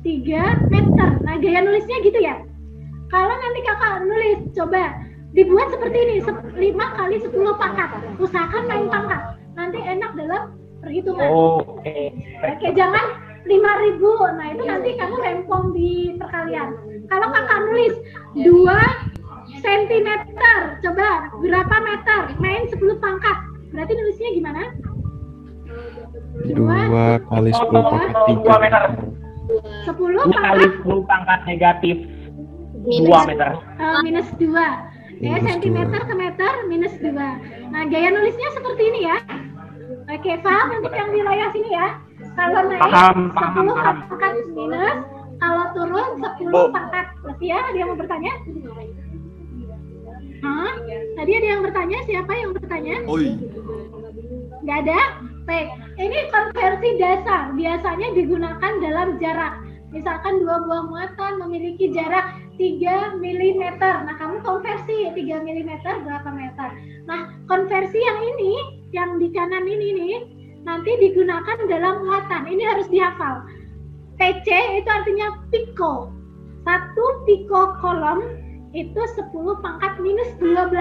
3 meter. Nah, gaya nulisnya gitu ya. Kalau nanti kakak nulis, coba dibuat seperti ini, 5 kali 10 pangkat. Usahakan main pangkat. Nanti enak dalam perhitungan.
Oke.
Oke, jangan 5.000. Nah, itu nanti kamu rempong di perkalian. Kalau kakak nulis 2 cm, coba berapa meter? Main 10 pangkat. Berarti nulisnya gimana?
2 kali 10 pangkat
2 meter.
10
2 kali
pangkat
10 pangkat negatif 2 meter.
minus 2. Ya,
Minus
sentimeter
2.
ke meter minus 2. Nah, gaya nulisnya seperti ini ya. Oke, paham untuk yang wilayah sini ya? Kalau naik
Paham,
10
paham.
pangkat minus, kalau turun 10
Bu.
pangkat plus ya. Ada yang mau bertanya? Hah? Tadi ada yang bertanya, siapa yang bertanya? Nggak ada? Baik, ini konversi dasar biasanya digunakan dalam jarak. Misalkan 2 buah muatan memiliki jarak 3 mm. Nah, kamu konversi 3 mm berapa meter. Nah, konversi yang ini, yang di kanan ini nih, nanti digunakan dalam muatan. Ini harus dihafal. PC itu artinya piko. 1 piko kolom itu 10 pangkat minus 12.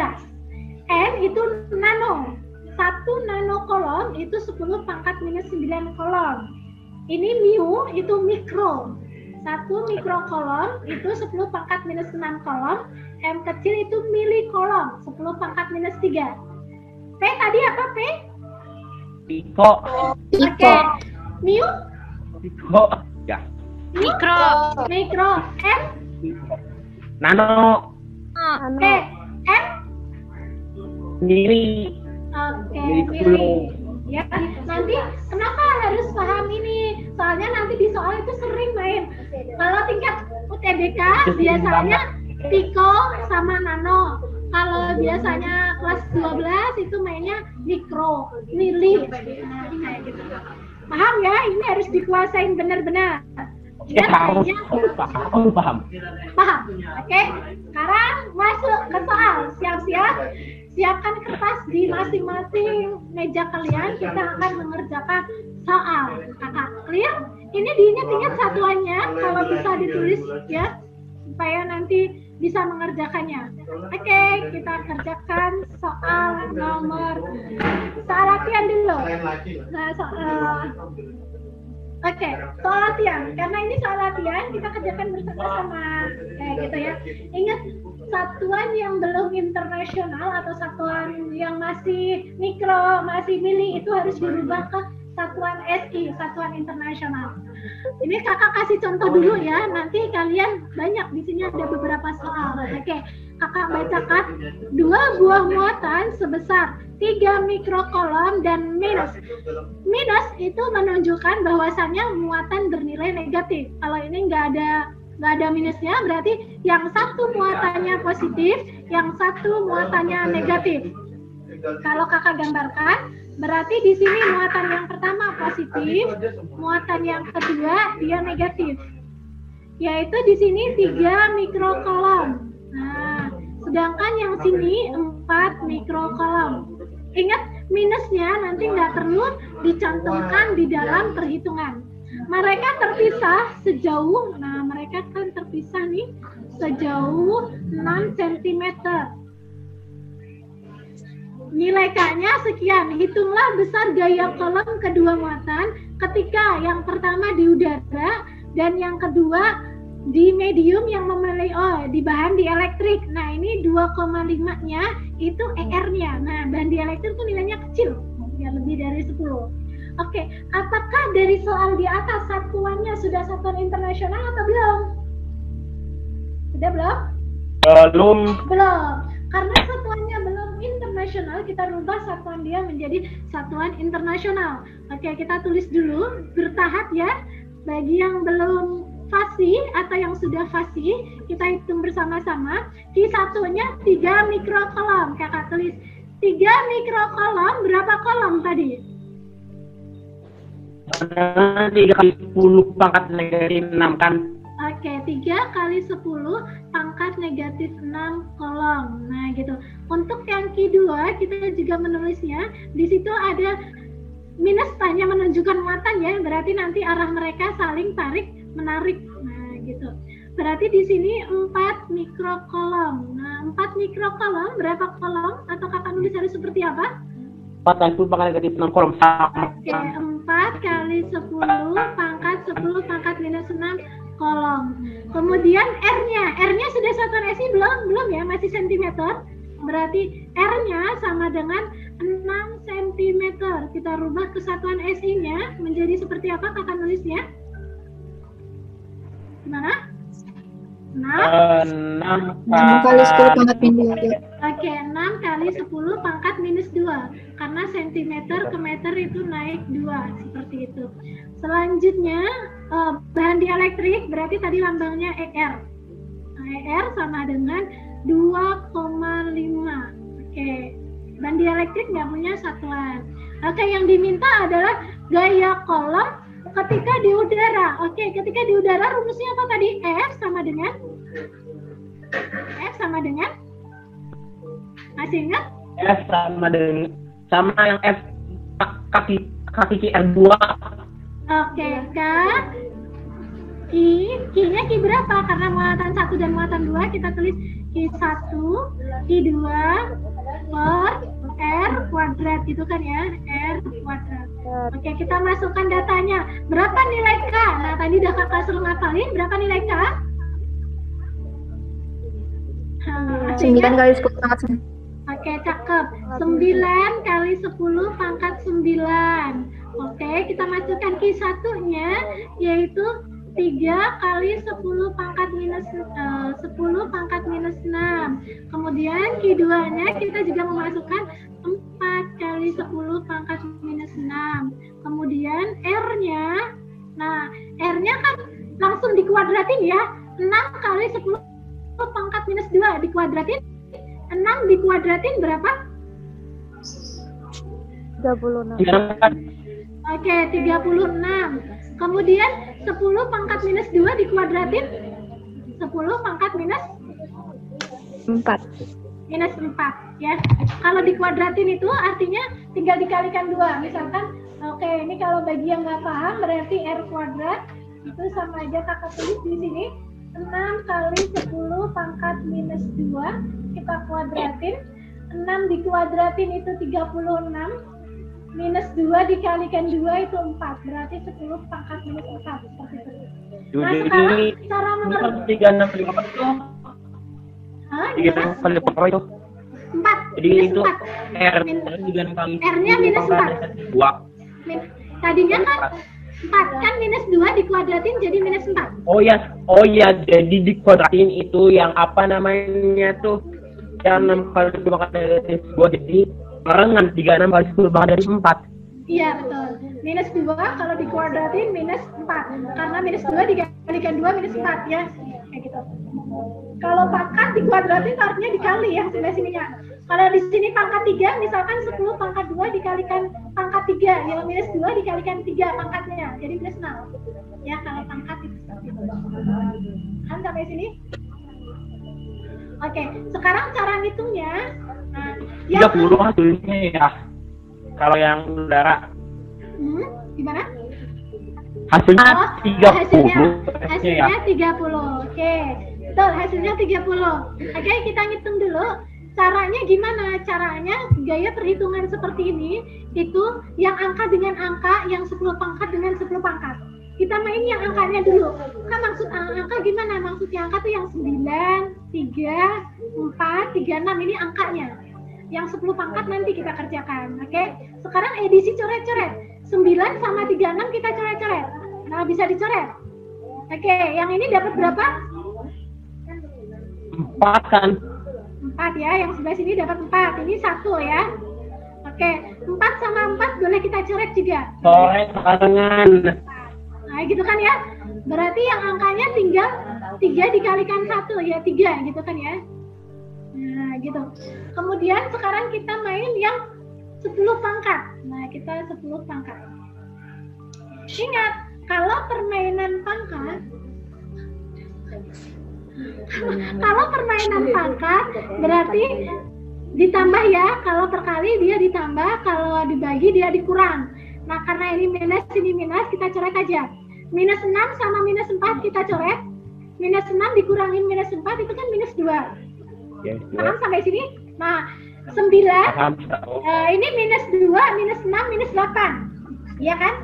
N itu nano. 1 nano kolom itu 10 pangkat minus 9 kolom. Ini mu itu mikro. 1 mikro kolom itu 10 pangkat minus 6 kolom. M kecil itu mili kolom, 10 pangkat minus 3. P tadi apa P?
Piko.
Oke. Mu?
Piko. Ya.
Mikro.
Mikro. M?
Nano.
P? M?
Mili.
Oke,
Mili
mili. Ya, nanti kenapa harus paham ini? Soalnya nanti di soal itu sering main. Kalau tingkat UTBK biasanya piko sama nano. Kalau biasanya kelas 12 itu mainnya mikro, mili. Nah, ini kayak gitu. Paham ya? Ini harus dikuasain benar-benar.
Ya,
Kayaknya
paham.
paham. Oke, sekarang masuk ke soal. Siap-siap. Siapkan kertas di masing-masing meja kalian. Kita akan mengerjakan soal. Kakak, clear? Ini diingat-ingat satuannya. Kalau bisa ditulis ya, supaya nanti bisa mengerjakannya. Oke, kita kerjakan soal nomor. Soal latihan dulu. Nah, Oke, soal latihan. Karena ini soal latihan, kita kerjakan bersama-sama. Kayak gitu ya. Ingat, satuan yang belum internasional atau satuan yang masih mikro, masih mili itu harus dirubah ke satuan SI, satuan internasional. Ini kakak kasih contoh dulu ya, nanti kalian banyak di sini ada beberapa soal. Oke, kakak bacakan 2 buah muatan sebesar 3 mikrokolom dan minus. Minus itu menunjukkan bahwasannya muatan bernilai negatif. Kalau ini nggak ada minusnya, berarti yang satu muatannya positif, yang satu muatannya negatif. Kalau kakak gambarkan, berarti di sini muatan yang pertama positif, muatan yang kedua dia negatif. Yaitu di sini 3 mikrokolom. Nah, sedangkan yang sini 4 mikrokolom. Ingat, minusnya nanti nggak perlu dicantumkan di dalam perhitungan. Mereka terpisah sejauh, nah mereka kan terpisah nih sejauh 6 cm. Nilai K-nya sekian. Hitunglah besar gaya kolom kedua muatan ketika yang pertama di udara dan yang kedua di medium yang di bahan dielektrik. Nah, ini 2,5-nya itu ER-nya. Nah, bahan dielektrik itu nilainya kecil, ya lebih dari 10. Oke, apakah dari soal di atas satuannya sudah satuan internasional atau belum? Sudah belum?
Belum.
Belum. Karena satuannya belum internasional, kita rubah satuan dia menjadi satuan internasional. Oke, kita tulis dulu bertahap ya. Bagi yang belum fasih atau yang sudah fasih, kita hitung bersama-sama. Q1-nya 3 mikrokolom. Kakak tulis 3 mikrokolom, berapa kolom tadi?
3 kali 10 pangkat negatif 6 kan?
Oke, 3 kali 10 pangkat negatif 6 kolom. Nah, gitu. Untuk yang Q2, kita juga menulisnya. Di situ ada minus tanya menunjukkan muatan ya. Berarti nanti arah mereka saling tarik menarik. Nah, gitu. Berarti di sini 4 mikrokolom. Nah, 4 mikrokolom berapa kolom? Atau kakak nulis harus seperti apa?
4 kali 10 pangkat negatif 6 kolom sama.
Oke, 4 kali 10 pangkat 10 pangkat minus 6 kolom. Kemudian R-nya sudah satuan SI belum ya, masih sentimeter. Berarti R-nya sama dengan 6 cm. Kita rubah kesatuan SI-nya menjadi seperti apa kakak nulisnya? Gimana?
6
kali 10 pangkat minus 2.
Oke, 6 kali 10 pangkat minus 2. Karena sentimeter ke meter itu naik 2. Seperti itu. Selanjutnya, bahan dielektrik berarti tadi lambangnya ER. ER sama dengan 2,5. Oke, bahan dielektrik nggak punya satuan. Oke, yang diminta adalah gaya kolom ketika di udara. Oke, ketika di udara rumusnya apa tadi? F sama dengan masih ingat?
F sama yang F kaki R2.
Oke, Q-nya Q berapa? Karena muatan 1 dan muatan 2 kita tulis Q1, Q2 per R kuadrat gitu kan ya, R kuadrat. Oke, kita masukkan datanya. Berapa nilai K? Nah, tadi udah kakak suruh ngapalin, berapa nilai K?
9 kali 10 pangkat 9.
Oke, cakep. 9 kali 10 pangkat 9. Oke, kita masukkan Q1-nya yaitu 3 kali 10 pangkat minus 10 pangkat minus 6. Kemudian Q2-nya kita juga memasukkan 4 kali 10 pangkat minus 6. Kemudian R-nya, nah R-nya kan langsung dikuadratin ya. 6 kali 10 pangkat minus 2 dikuadratin. 6 dikuadratin berapa?
36.
Oke, 36. Kemudian 10 pangkat minus 2 dikuadratin 10 pangkat minus
4.
Minus 4 ya. Kalau dikuadratin itu artinya tinggal dikalikan 2. Misalkan, oke, ini kalau bagi yang nggak paham berarti R kuadrat itu sama aja kakak tulis di sini 6 kali 10 pangkat minus 2 kita kuadratin. 6 dikuadratin itu 36. Minus 2 dikalikan 2 itu 4. Berarti 10 pangkat minus 4. Seperti itu. Nah, sekarang cara mengerti
365 itu.
Hah?
3 kali itu.
4.
Jadi
minus
itu
4.
R 3 kali.
R-nya minus 4.
2.
Tadinya kan 4 kan minus 2 dikuadratin jadi minus 4.
Oh ya, jadi dikuadratin itu yang apa namanya tuh? Yang 6 kali 10 pangkat 2 jadi barengan 36 kali 10 pangkat dari 4.
Iya betul. Minus 2 kalau dikuadratin minus 4. Karena minus 2 dikalikan 2 minus 4 ya. Kayak gitu. Kalau pangkat dikuadratin artinya dikali yang sebelah sininya. Kalau di sini pangkat 3 misalkan 10 pangkat 2 dikalikan pangkat 3. Yang minus 2 dikalikan 3 pangkatnya. Jadi minus 0. Ya kalau pangkat itu seperti itu. Kan sampai sini? Oke, sekarang cara ngitungnya. Nah,
30 hasilnya ya. Kalau yang udara.
Gimana?
Hasilnya 30.
Hasilnya 30. Oke. Betul, hasilnya 30. Oke, kita ngitung dulu. Caranya gimana? Caranya gaya perhitungan seperti ini itu yang angka dengan angka, yang 10 pangkat dengan 10 pangkat. Kita main yang angkanya dulu. Kan maksud angka gimana? Maksudnya angka tuh yang 9, 3, 4, 3, 6 ini angkanya. Yang 10 pangkat nanti kita kerjakan. Oke. Sekarang edisi coret-coret. 9 sama 36 kita coret-coret. Nah, bisa dicoret. Oke, yang ini dapat berapa?
4 kan.
4 ya, yang sebelah sini dapat 4. Ini 1 ya. Oke, 4 sama 4 boleh kita coret juga.
Coret barengan.
Nah, gitu kan ya. Berarti yang angkanya tinggal 3 dikalikan 1 ya, 3 gitu kan ya. Nah, gitu. Kemudian sekarang kita main yang 10 pangkat. Nah, kita 10 pangkat. Ingat, kalau permainan pangkat berarti ditambah ya, kalau per kali dia ditambah, kalau dibagi dia dikurang. Nah, karena ini minus, kita coret aja. Minus 6 sama minus 4 kita coret. Minus 6 dikurangin minus 4 itu kan minus 2. Paham sampai sini? Nah, 9. Ini minus 2, minus 6, minus 8. Iya kan?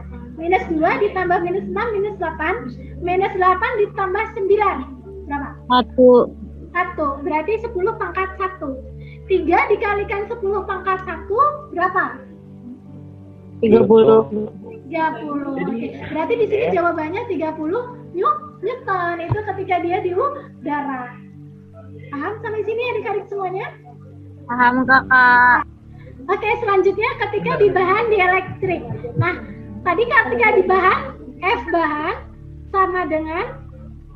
Minus 2 ditambah minus 6 minus 8. Minus 8 ditambah 9. Berapa? 1. Berarti 10 pangkat 1. 3 dikalikan 10 pangkat 1 berapa?
30.
30. Oke. Berarti di sini jawabannya 30 Newton. Itu ketika dia di udara. Paham sampai sini adik-adik semuanya?
Paham kakak.
Oke, selanjutnya ketika di bahan dielektrik. Nah, tadi ketika di bahan, F bahan sama dengan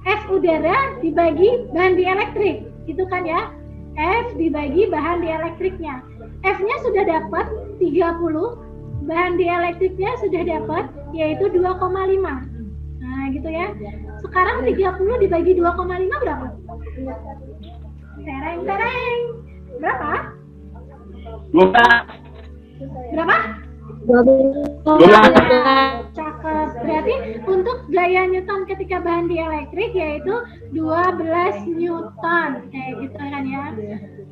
F udara dibagi bahan dielektrik. Gitu kan ya? F dibagi bahan dielektriknya. F-nya sudah dapat 30, bahan dielektriknya sudah dapat yaitu 2,5. Nah, gitu ya. Sekarang 30 dibagi 2,5 berapa? Tereng. Berapa?
12.
Berapa?
12.
Cakep. Berarti untuk gaya Newton ketika bahan dielektrik yaitu 12 Newton. Kayak gitu kan ya.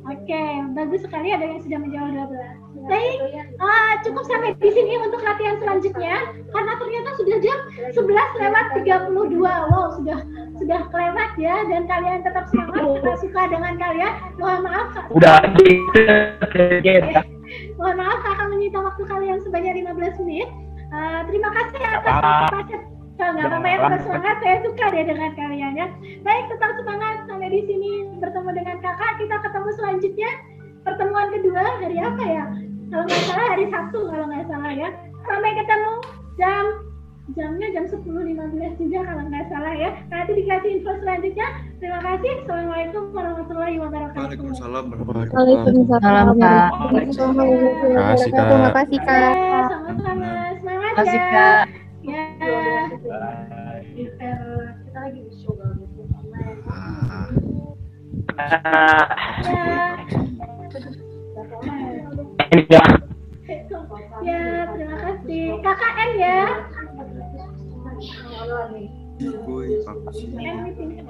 Oke, bagus sekali ada yang sudah menjawab 12. Baik, cukup sampai di sini untuk latihan selanjutnya karena ternyata sudah jam 11:32. Wow, sudah kelewat ya, dan kalian tetap semangat. Kita suka dengan kalian. Mohon maaf.
Udah
Mohon maaf kakak menyita waktu kalian sebanyak 15 menit. Terima kasih atas partisipasi. Nggak apa-apa ya, tetap semangat. Saya suka deh dengan kalian ya. Baik, tetap semangat. Sampai di sini bertemu dengan kakak. Kita ketemu selanjutnya. Pertemuan kedua hari apa ya? Kalau nggak salah hari Sabtu kalau nggak salah ya. Sampai ketemu jamnya jam 10.15 juga kalau nggak salah ya. Nanti dikasih info selanjutnya. Terima kasih. Assalamualaikum warahmatullahi wabarakatuh.
Waalaikumsalam.
Salam kak.
Terima kasih, Kak.
Terima kasih, Kak.
Sama-sama. Semangat
Terima kasih,
ya.
Kak.
Ya. Kita lagi di show. Ya, terima kasih. KKN ya.
Boy, apa sih?
N meeting.